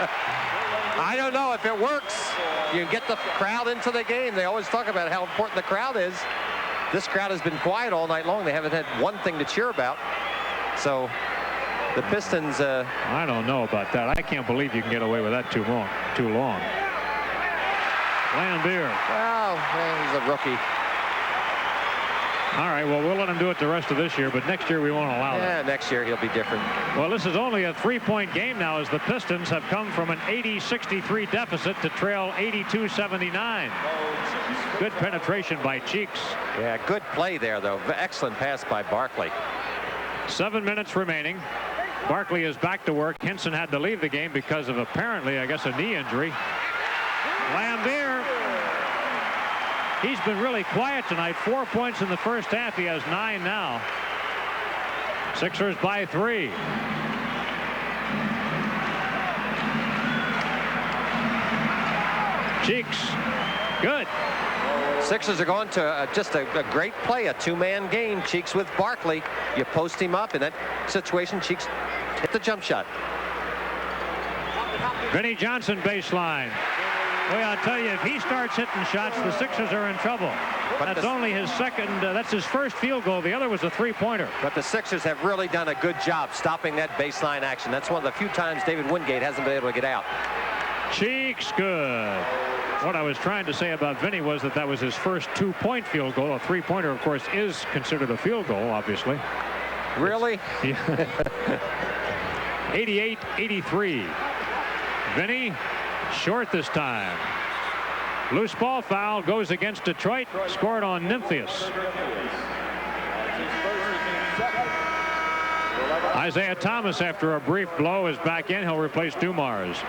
[SPEAKER 2] I don't know if it works. You get the crowd into the game. They always talk about how important the crowd is. This crowd has been quiet all night long. They haven't had one thing to cheer about. So the Pistons...
[SPEAKER 1] I don't know about that. I can't believe you can get away with that too long. Lambier.
[SPEAKER 2] Well, he's a rookie.
[SPEAKER 1] All right, well, we'll let him do it the rest of this year, but next year we won't allow that.
[SPEAKER 2] Yeah, next year he'll be different.
[SPEAKER 1] Well, this is only a 3-point game now as the Pistons have come from an 80-63 deficit to trail 82-79. Good penetration by Cheeks.
[SPEAKER 2] Yeah, good play there, though. Excellent pass by Barkley.
[SPEAKER 1] 7 minutes remaining. Barkley is back to work. Henson had to leave the game because of apparently, I guess, a knee injury. Lambier. He's been really quiet tonight. 4 points in the first half. He has 9 now. Sixers by 3. Cheeks. Good.
[SPEAKER 2] Sixers are going to just a great play, a two-man game. Cheeks with Barkley. You post him up in that situation. Cheeks hit the jump shot.
[SPEAKER 1] Vinnie Johnson baseline. Boy, I'll tell you, if he starts hitting shots, the Sixers are in trouble. But that's only his second. That's his first field goal. The other was a three-pointer.
[SPEAKER 2] But the Sixers have really done a good job stopping that baseline action. That's one of the few times David Wingate hasn't been able to get out.
[SPEAKER 1] Cheeks, good. What I was trying to say about Vinny was that was his first 2-point field goal. A three-pointer, of course, is considered a field goal, obviously.
[SPEAKER 2] Really?
[SPEAKER 1] Yeah. 88-83. Vinny short this time. Loose ball foul goes against Detroit. Scored on Nymphius. Isaiah Thomas, after a brief blow, is back in. He'll replace Dumars.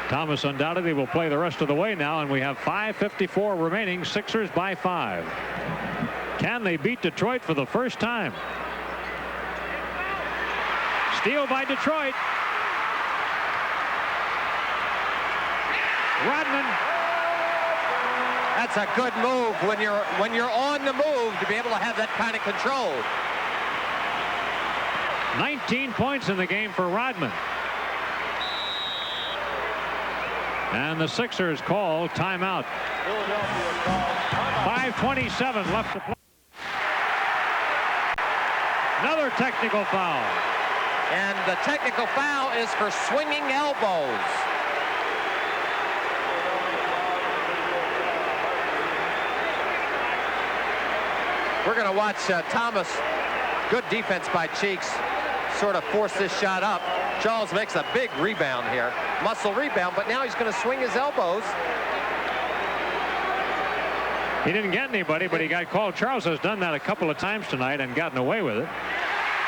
[SPEAKER 1] Thomas undoubtedly will play the rest of the way now, and we have 5:54 remaining. Sixers by 5. Can they beat Detroit for the first time? Steal by Detroit. Rodman.
[SPEAKER 2] That's a good move when you're on the move to be able to have that kind of control.
[SPEAKER 1] 19 points in the game for Rodman. And the Sixers call timeout. 5:27 left to play. Another technical foul.
[SPEAKER 2] And the technical foul is for swinging elbows. We're going to watch Thomas. Good defense by Cheeks. Sort of force this shot up. Charles makes a big rebound here. Muscle rebound, but now he's going to swing his elbows.
[SPEAKER 1] He didn't get anybody, but he got called. Charles has done that a couple of times tonight and gotten away with it.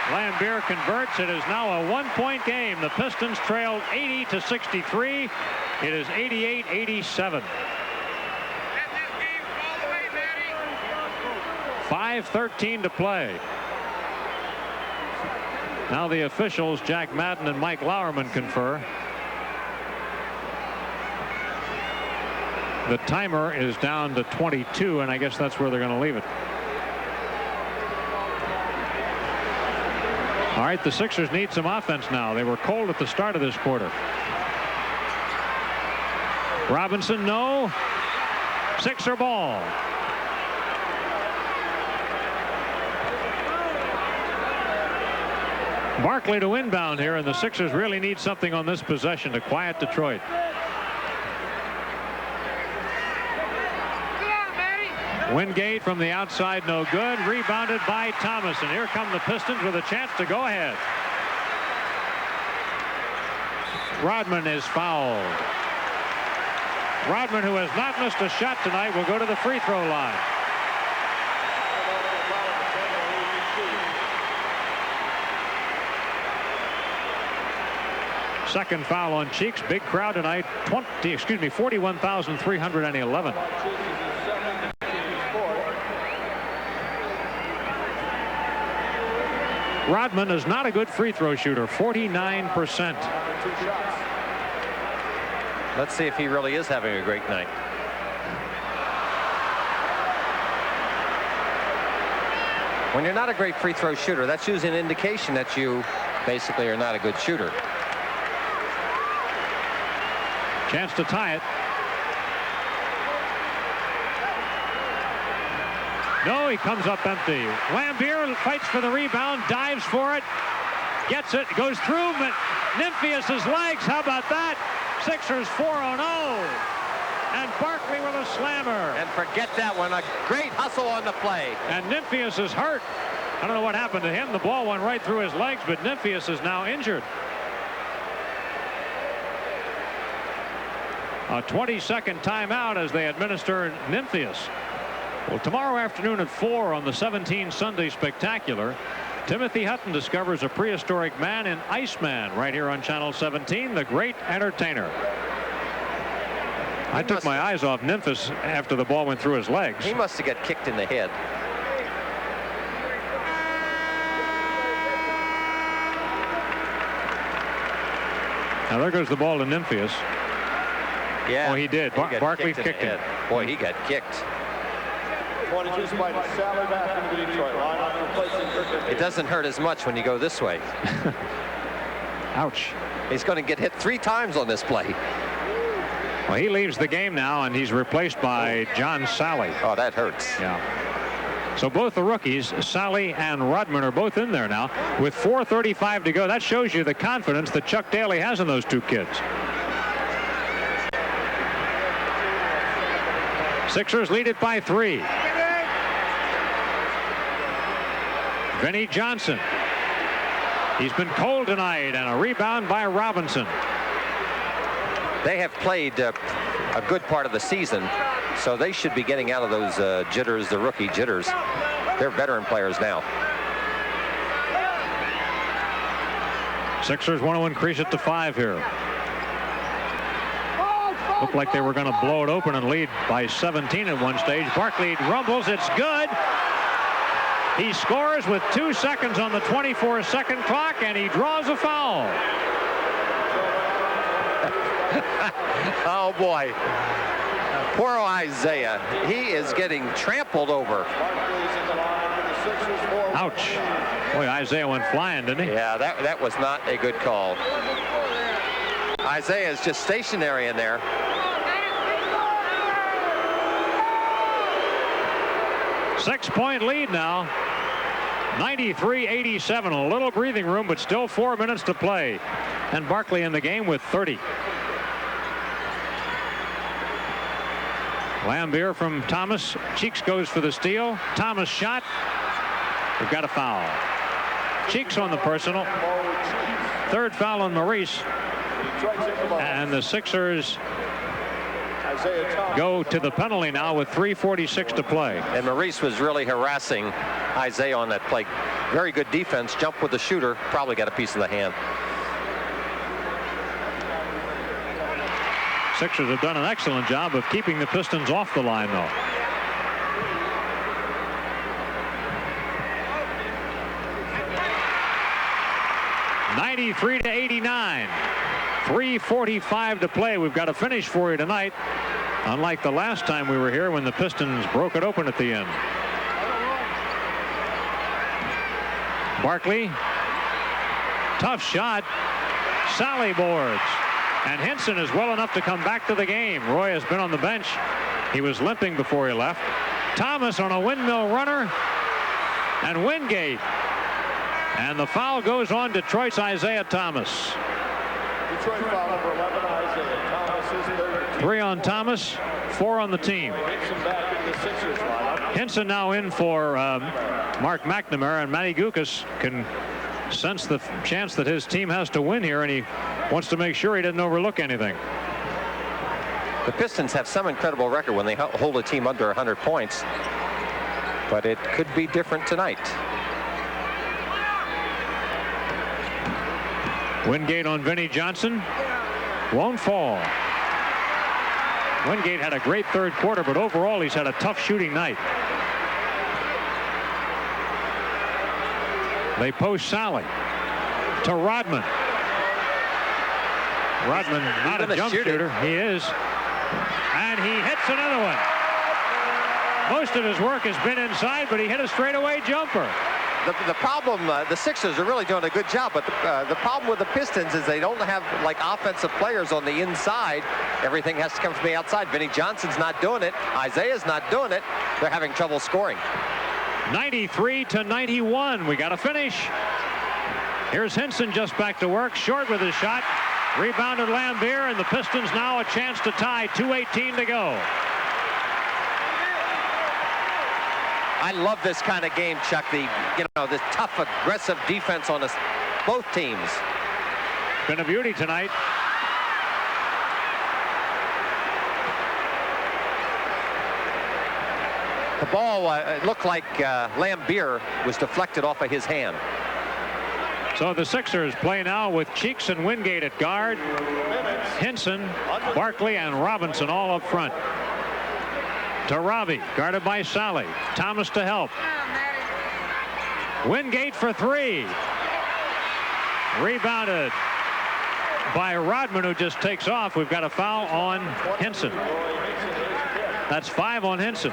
[SPEAKER 1] Lambier converts. It is now a 1-point game. The Pistons trailed 80-63. It is 88-87. 5:13 to play. Now the officials, Jack Madden and Mike Lauerman, confer. The timer is down to 22, and I guess that's where they're going to leave it. All right, the Sixers need some offense now. They were cold at the start of this quarter. Robinson, no. Sixer ball. Barkley to inbound here, and the Sixers really need something on this possession to quiet Detroit. Wingate from the outside, no good. Rebounded by Thomas, and here come the Pistons with a chance to go ahead. Rodman is fouled. Rodman, who has not missed a shot tonight, will go to the free throw line. Second foul on Cheeks. Big crowd tonight. 41,311. Rodman is not a good free throw shooter. 49%.
[SPEAKER 2] Let's see if he really is having a great night. When you're not a great free throw shooter, that's usually an indication that you basically are not a good shooter.
[SPEAKER 1] Chance to tie it. No, he comes up empty. Lambier fights for the rebound, dives for it, gets it, goes through Nymphius's legs. How about that? Sixers 4-0. And Barkley with a slammer.
[SPEAKER 2] And forget that one. A great hustle on the play.
[SPEAKER 1] And Nymphius is hurt. I don't know what happened to him. The ball went right through his legs, but Nymphius is now injured. A 20-second timeout as they administer Nymphius. Well, tomorrow afternoon at 4 on the 17 Sunday Spectacular, Timothy Hutton discovers a prehistoric man in Iceman right here on Channel 17, the great entertainer. I took my eyes off Nymphius after the ball went through his legs.
[SPEAKER 2] He must have got kicked in the head.
[SPEAKER 1] Now there goes the ball to Nymphius.
[SPEAKER 2] Yeah.
[SPEAKER 1] Oh, he did. Barkley kicked him.
[SPEAKER 2] Boy, he got kicked.
[SPEAKER 7] 22 Spider, Sally back into Detroit. Line on replacing.
[SPEAKER 2] It doesn't hurt as much when you go this way.
[SPEAKER 1] Ouch.
[SPEAKER 2] He's going to get hit 3 times on this play.
[SPEAKER 1] Well, he leaves the game now, and he's replaced by John Sally.
[SPEAKER 2] Oh, that hurts.
[SPEAKER 1] Yeah. So both the rookies, Sally and Rodman, are both in there now with 4:35 to go. That shows you the confidence that Chuck Daly has in those two kids. Sixers lead it by 3. Vinnie Johnson. He's been cold tonight, and a rebound by Robinson.
[SPEAKER 2] They have played a good part of the season, so they should be getting out of those jitters, the rookie jitters. They're veteran players now.
[SPEAKER 1] Sixers want to increase it to 5 here. Looked like they were going to blow it open and lead by 17 at one stage. Barkley rumbles. It's good. He scores with 2 seconds on the 24-second clock, and he draws a foul.
[SPEAKER 2] Oh, boy. Poor Isaiah. He is getting trampled over.
[SPEAKER 1] Ouch. Boy, Isaiah went flying, didn't he?
[SPEAKER 2] Yeah, that was not a good call. Isaiah is just stationary in there.
[SPEAKER 1] Six-point lead now. 93-87. A little breathing room, but still 4 minutes to play. And Barkley in the game with 30. Lambier from Thomas. Cheeks goes for the steal. Thomas shot. We've got a foul. Cheeks on the personal. 3rd foul on Maurice. And the Sixers go to the penalty now with 3:46 to play.
[SPEAKER 2] And Maurice was really harassing Isaiah on that play. Very good defense. Jump with the shooter. Probably got a piece of the hand.
[SPEAKER 1] Sixers have done an excellent job of keeping the Pistons off the line, though. (93-89). 3:45 to play. We've got a finish for you tonight, unlike the last time we were here when the Pistons broke it open at the end. Barkley, tough shot. Sally boards. And Henson is well enough to come back to the game. Roy has been on the bench. He was limping before he left. Thomas on a windmill runner. And Wingate. And the foul goes on Detroit's Isaiah Thomas.
[SPEAKER 7] Detroit foul number 11, Isaiah Thomas is 13.
[SPEAKER 1] 3 on Thomas, 4 on the team.
[SPEAKER 7] Henson back in the Sixers lineup.
[SPEAKER 1] Henson now in for Mark McNamara, and Matty Gukas can sense the chance that his team has to win here, and he wants to make sure he doesn't overlook anything.
[SPEAKER 2] The Pistons have some incredible record when they hold a team under 100 points, but it could be different tonight.
[SPEAKER 1] Wingate on Vinnie Johnson. Won't fall. Wingate had a great 3rd quarter, but overall he's had a tough shooting night. They post Sally to Rodman. Rodman not a jump shooter. He is. And he hits another one. Most of his work has been inside, but he hit a straightaway jumper.
[SPEAKER 2] The problem, the Sixers are really doing a good job, but the problem with the Pistons is they don't have like offensive players on the inside. Everything has to come from the outside. Vinnie Johnson's not doing it. Isaiah's not doing it. They're having trouble scoring.
[SPEAKER 1] 93-91. We got to finish. Here's Henson just back to work. Short with his shot. Rebounded Lambier, and the Pistons now a chance to tie. 2:18 to go.
[SPEAKER 2] I love this kind of game, Chuck. This tough, aggressive defense on both teams.
[SPEAKER 1] Been a beauty tonight.
[SPEAKER 2] The ball it looked like Lambier was deflected off of his hand.
[SPEAKER 1] So the Sixers play now with Cheeks and Wingate at guard. Henson, Barkley, and Robinson all up front. To Robbie, guarded by Sally. Thomas to help. Wingate for three. Rebounded by Rodman, who just takes off. We've got a foul on Henson. That's 5 on Henson.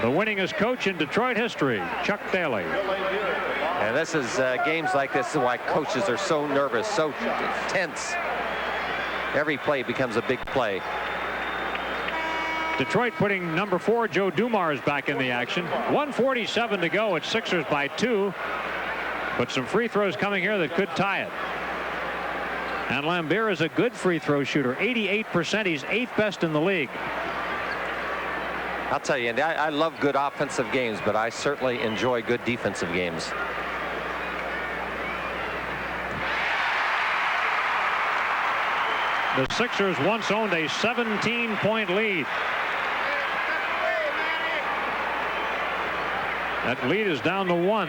[SPEAKER 1] The winningest coach in Detroit history, Chuck Daly.
[SPEAKER 2] And this is games like this is why coaches are so nervous, so tense. Every play becomes a big play.
[SPEAKER 1] Detroit putting number 4 Joe Dumars back in the action. 1:47 to go. It's Sixers by 2. But some free throws coming here that could tie it. And Lambier is a good free throw shooter. 88%. He's 8th best in the league.
[SPEAKER 2] I'll tell you, I love good offensive games, but I certainly enjoy good defensive games.
[SPEAKER 1] The Sixers once owned a 17-point lead. That lead is down to 1.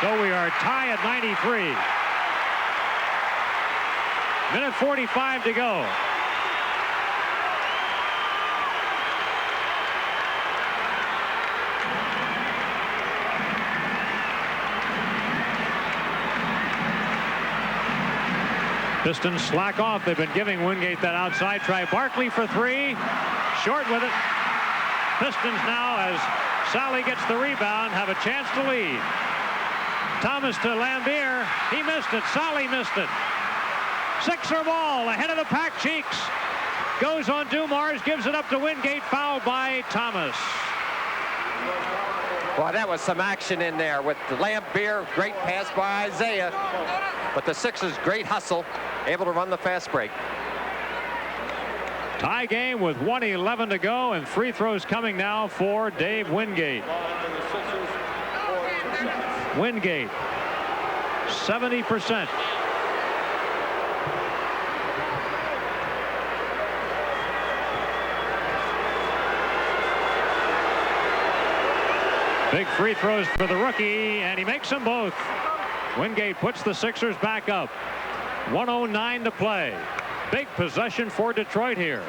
[SPEAKER 1] So we are tied at 93. Minute 45 to go. Pistons slack off. They've been giving Wingate that outside try. Barkley for 3. Short with it. Pistons now, as Sally gets the rebound, have a chance to lead. Thomas to Lambier. He missed it. Sally missed it. Sixer ball ahead of the pack. Cheeks goes on Dumars, gives it up to Wingate, fouled by Thomas.
[SPEAKER 2] Well, that was some action in there with the Lambier. Great pass by Isaiah. But the Sixers, great hustle, able to run the fast break.
[SPEAKER 1] Tie game with 1:11 to go, and free throws coming now for Dave Wingate. Wingate, 70%. Big free throws for the rookie, and he makes them both. Wingate puts the Sixers back up. 1:09 to play. Big possession for Detroit here.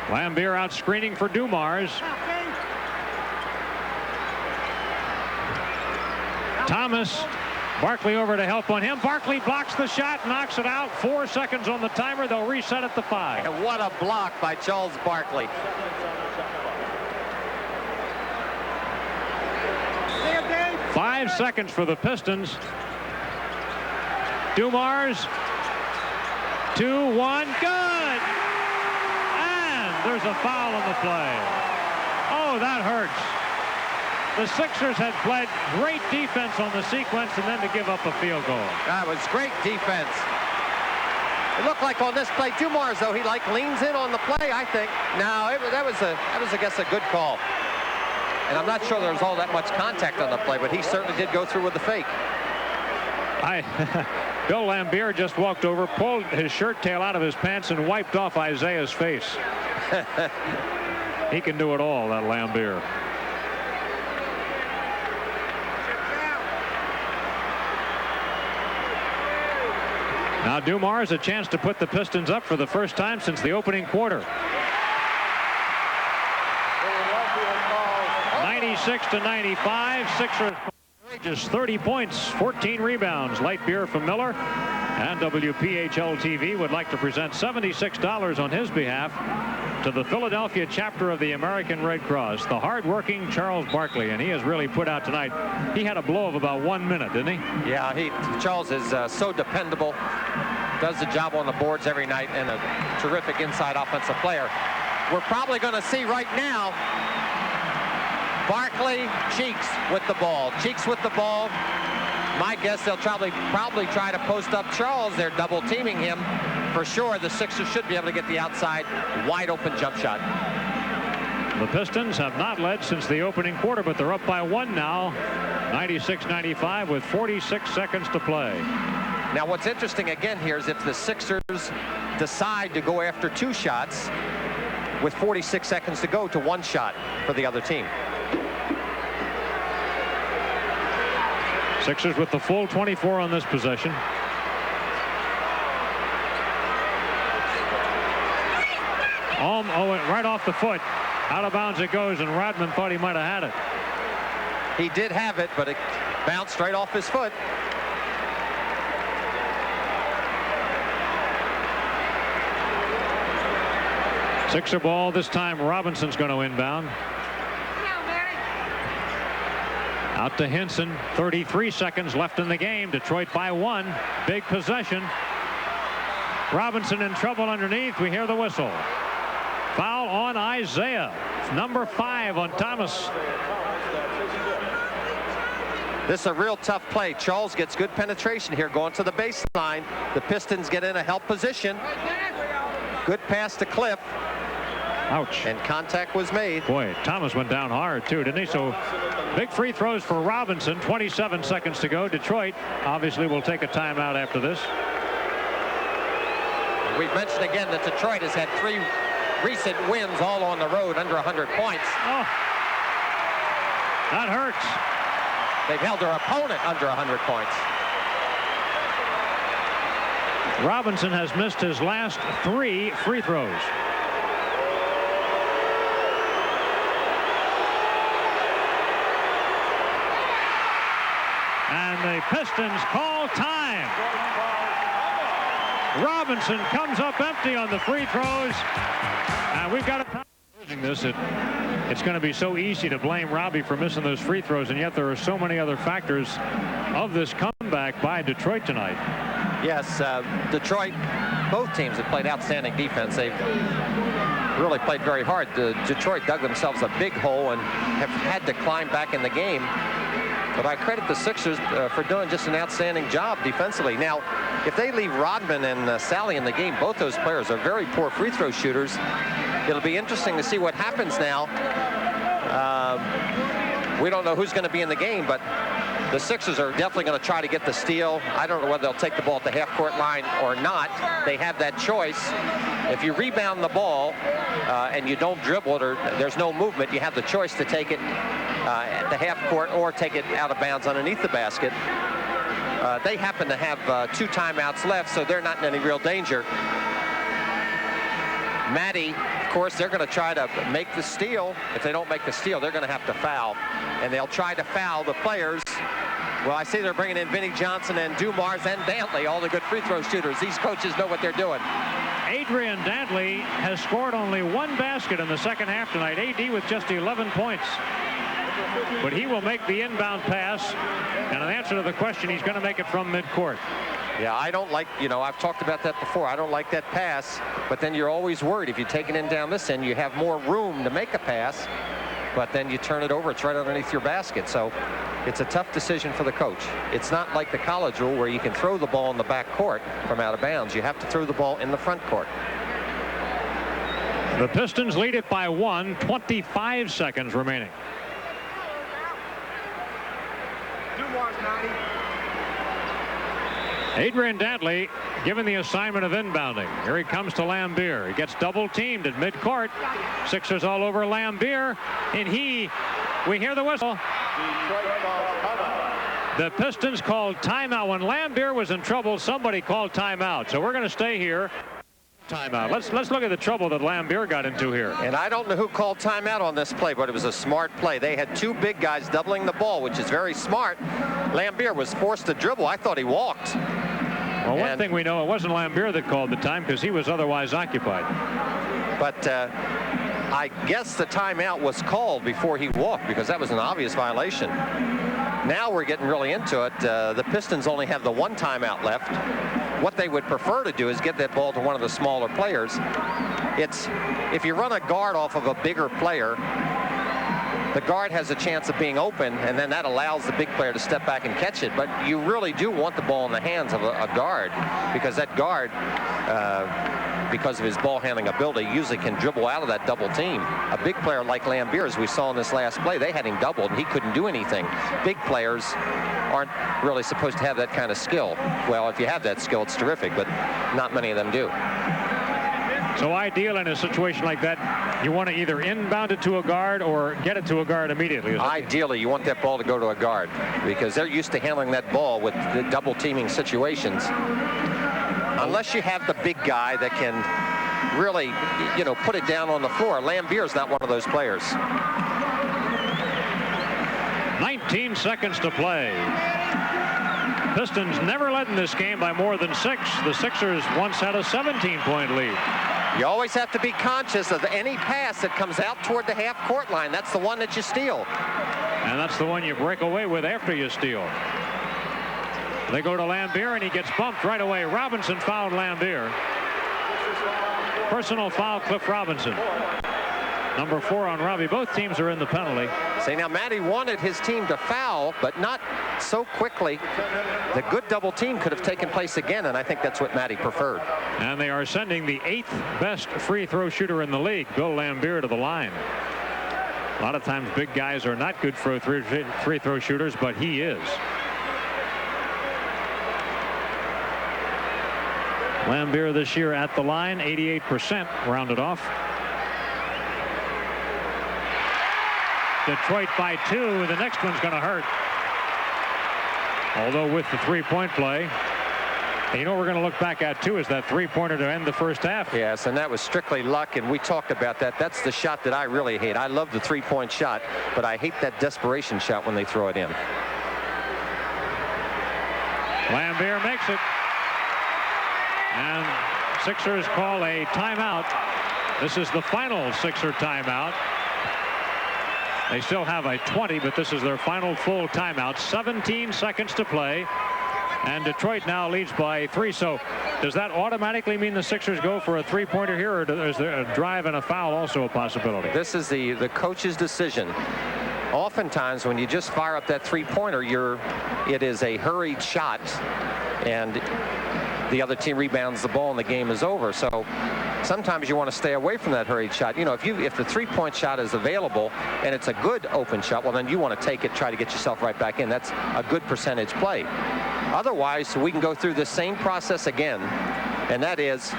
[SPEAKER 1] Lambier out screening for Dumars. Thomas. Barkley over to help on him. Barkley blocks the shot, knocks it out. 4 seconds on the timer. They'll reset at the 5.
[SPEAKER 2] And what a block by Charles Barkley.
[SPEAKER 1] Five seconds for the Pistons. Dumars. 2-1. Good. And there's a foul on the play. Oh, that hurts. The Sixers had played great defense on the sequence, and then to give up a field goal.
[SPEAKER 2] That was great defense. It looked like on this play, Dumars, though, he leans in on the play, I think. No, that was I guess, a good call. And I'm not sure there was all that much contact on the play, but he certainly did go through with the fake.
[SPEAKER 1] Bill Lambier just walked over, pulled his shirt tail out of his pants, and wiped off Isaiah's face. He can do it all, that Lambier. Now Dumars a chance to put the Pistons up for the first time since the opening quarter. 96-95. Sixers just 30 points, 14 rebounds. Light beer from Miller. And WPHL TV would like to present $76 on his behalf to the Philadelphia chapter of the American Red Cross, the hard-working Charles Barkley, and he has really put out tonight. He had a blow of about 1 minute, didn't he?
[SPEAKER 2] Yeah, Charles is so dependable, does the job on the boards every night, and a terrific inside offensive player. We're probably going to see right now Barkley cheeks with the ball. Cheeks with the ball. My guess they'll probably try to post up Charles. They're double teaming him. For sure, the Sixers should be able to get the outside wide open jump shot.
[SPEAKER 1] The Pistons have not led since the opening quarter, but they're up by 1 now. 96-95 with 46 seconds to play.
[SPEAKER 2] Now what's interesting again here is if the Sixers decide to go after 2 shots with 46 seconds to go to 1 shot for the other team.
[SPEAKER 1] Sixers with the full 24 on this possession. Right off the foot. Out of bounds it goes, and Rodman thought he might have had it.
[SPEAKER 2] He did have it, but it bounced right off his foot.
[SPEAKER 1] Sixer ball this time. Robinson's going to inbound. Out to Hinson. 33 seconds left in the game. Detroit by 1. Big possession. Robinson in trouble underneath. We hear the whistle. Foul on Isaiah. Number 5 on Thomas.
[SPEAKER 2] This is a real tough play. Charles gets good penetration here going to the baseline. The Pistons get in a help position. Good pass to Cliff.
[SPEAKER 1] Ouch.
[SPEAKER 2] And contact was made.
[SPEAKER 1] Boy, Thomas went down hard too, didn't he? So big free throws for Robinson. 27 seconds to go. Detroit obviously will take a timeout after this.
[SPEAKER 2] We've mentioned again that Detroit has had 3 recent wins all on the road under 100 points.
[SPEAKER 1] Oh, that hurts.
[SPEAKER 2] They've held their opponent under 100 points.
[SPEAKER 1] Robinson has missed his last 3 free throws. And the Pistons call time. Robinson comes up empty on the free throws. And we've got to using this. It's going to be so easy to blame Robbie for missing those free throws, and yet there are so many other factors of this comeback by Detroit tonight.
[SPEAKER 2] Yes, Detroit, both teams have played outstanding defense. They've really played very hard. Detroit dug themselves a big hole and have had to climb back in the game. But I credit the Sixers for doing just an outstanding job defensively. Now, if they leave Rodman and Sally in the game, both those players are very poor free throw shooters. It'll be interesting to see what happens now. We don't know who's going to be in the game, but the Sixers are definitely going to try to get the steal. I don't know whether they'll take the ball at the half-court line or not. They have that choice. If you rebound the ball and you don't dribble it or there's no movement, you have the choice to take it at the half court or take it out of bounds underneath the basket. They happen to have 2 timeouts left, so they're not in any real danger. Matty, of course, they're going to try to make the steal. If they don't make the steal, they're going to have to foul. And they'll try to foul the players. Well, I see they're bringing in Vinnie Johnson and Dumars and Dantley, all the good free throw shooters. These coaches know what they're doing.
[SPEAKER 1] Adrian Dantley has scored only 1 basket in the second half tonight. AD with just 11 points. But he will make the inbound pass, and in answer to the question, he's going to make it from midcourt.
[SPEAKER 2] Yeah, I don't like, I've talked about that before. I don't like that pass, but then you're always worried. If you take it in down this end, you have more room to make a pass, but then you turn it over, it's right underneath your basket. So it's a tough decision for the coach. It's not like the college rule where you can throw the ball in the back court from out of bounds. You have to throw the ball in the front court.
[SPEAKER 1] The Pistons lead it by 1, 25 seconds remaining. Adrian Dantley given the assignment of inbounding. Here he comes to Lambier. He gets double teamed at midcourt. Sixers all over Lambier, and we hear the whistle. The Pistons called timeout. When Lambier was in trouble, somebody called timeout. So we're going to stay here. Timeout. Let's look at the trouble that Lambier got into here.
[SPEAKER 2] And I don't know who called timeout on this play, but it was a smart play. They had two big guys doubling the ball, which is very smart. Lambier was forced to dribble. I thought he walked.
[SPEAKER 1] Well, one thing we know, it wasn't Lambier that called the time because he was otherwise occupied.
[SPEAKER 2] But I guess the timeout was called before he walked because that was an obvious violation. Now we're getting really into it. The Pistons only have the one timeout left. What they would prefer to do is get that ball to one of the smaller players. If you run a guard off of a bigger player, the guard has a chance of being open, and then that allows the big player to step back and catch it. But you really do want the ball in the hands of a guard, because that guard, because of his ball handling ability, usually can dribble out of that double team. A big player like Lambier, as we saw in this last play, they had him doubled and he couldn't do anything. Big players aren't really supposed to have that kind of skill. Well, if you have that skill, it's terrific, but not many of them do.
[SPEAKER 1] So ideal in a situation like that, you want to either inbound it to a guard or get it to a guard immediately.
[SPEAKER 2] Ideally, you want that ball to go to a guard because they're used to handling that ball with the double teaming situations. Unless you have the big guy that can really, put it down on the floor. Lambier's not one of those players.
[SPEAKER 1] 19 seconds to play. Pistons never led in this game by more than 6. The Sixers once had a 17-point lead.
[SPEAKER 2] You always have to be conscious of any pass that comes out toward the half-court line. That's the one that you steal.
[SPEAKER 1] And that's the one you break away with after you steal. They go to Lambier, and he gets bumped right away. Robinson fouled Lambier. Personal foul, Cliff Robinson. Number 4 on Robbie. Both teams are in the penalty.
[SPEAKER 2] See, now Matty wanted his team to foul, but not so quickly. The good double team could have taken place again, and I think that's what Matty preferred.
[SPEAKER 1] And they are sending the 8th best free throw shooter in the league, Bill Lambier, to the line. A lot of times big guys are not good for free throw shooters, but he is. Lambier this year at the line, 88% rounded off. Detroit by 2. The next one's going to hurt. Although with the three-point play, and we're going to look back at too is that three-pointer to end the first half.
[SPEAKER 2] Yes, and that was strictly luck, and we talked about that. That's the shot that I really hate. I love the three-point shot, but I hate that desperation shot when they throw it in.
[SPEAKER 1] Lambier makes it. And Sixers call a timeout. This is the final Sixer timeout. They still have a 20, but this is their final full timeout. 17 seconds to play. And Detroit now leads by 3. So does that automatically mean the Sixers go for a three-pointer here, or is there a drive and a foul also a possibility?
[SPEAKER 2] This is the coach's decision. Oftentimes when you just fire up that three-pointer, it is a hurried shot, and the other team rebounds the ball and the game is over. So sometimes you want to stay away from that hurried shot. If the three-point shot is available and it's a good open shot, well, then you want to take it, try to get yourself right back in. That's a good percentage play. Otherwise, we can go through the same process again, and that is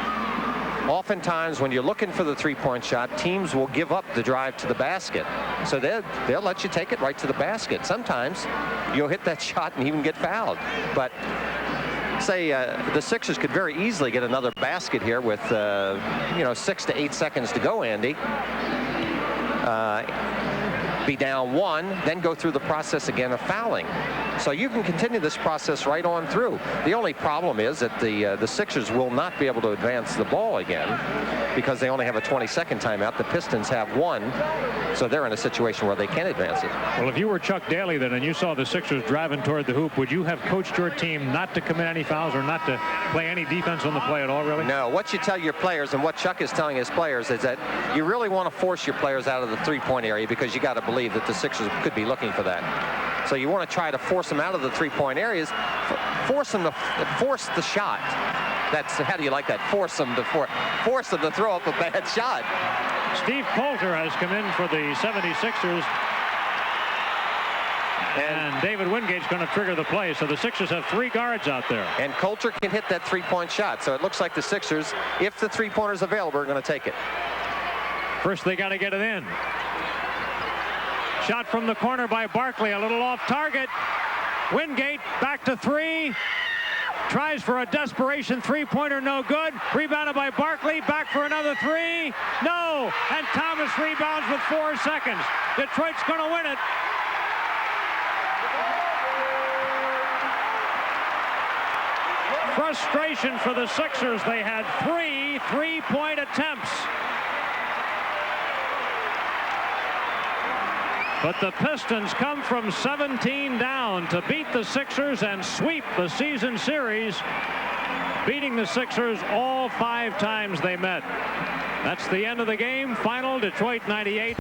[SPEAKER 2] oftentimes when you're looking for the three-point shot, teams will give up the drive to the basket. So they'll let you take it right to the basket. Sometimes you'll hit that shot and even get fouled. But say the Sixers could very easily get another basket here with 6 to 8 seconds to go, Andy. Be down 1, then go through the process again of fouling. So you can continue this process right on through. The only problem is that the Sixers will not be able to advance the ball again because they only have a 20-second timeout. The Pistons have 1, so they're in a situation where they can advance it.
[SPEAKER 1] Well, if you were Chuck Daly then and you saw the Sixers driving toward the hoop, would you have coached your team not to commit any fouls or not to play any defense on the play at all, really?
[SPEAKER 2] No. What you tell your players and what Chuck is telling his players is that you really want to force your players out of the three-point area because you got to believe that the Sixers could be looking for that. So you want to try to force them out of the three-point areas, force them to force the shot. That's, how do you like that? Force them to throw up a bad shot.
[SPEAKER 1] Steve Coulter has come in for the 76ers. And David Wingate's going to trigger the play. So the Sixers have 3 guards out there.
[SPEAKER 2] And Coulter can hit that three-point shot. So it looks like the Sixers, if the three-pointer is available, are going to take it.
[SPEAKER 1] First, they got to get it in. Shot from the corner by Barkley, a little off target. Wingate back to 3. Tries for a desperation three-pointer, no good. Rebounded by Barkley, back for another three. No, and Thomas rebounds with 4 seconds. Detroit's going to win it. Frustration for the Sixers. They had 3 three-point attempts. But the Pistons come from 17 down to beat the Sixers and sweep the season series, beating the Sixers all 5 times they met. That's the end of the game. Final, Detroit 98.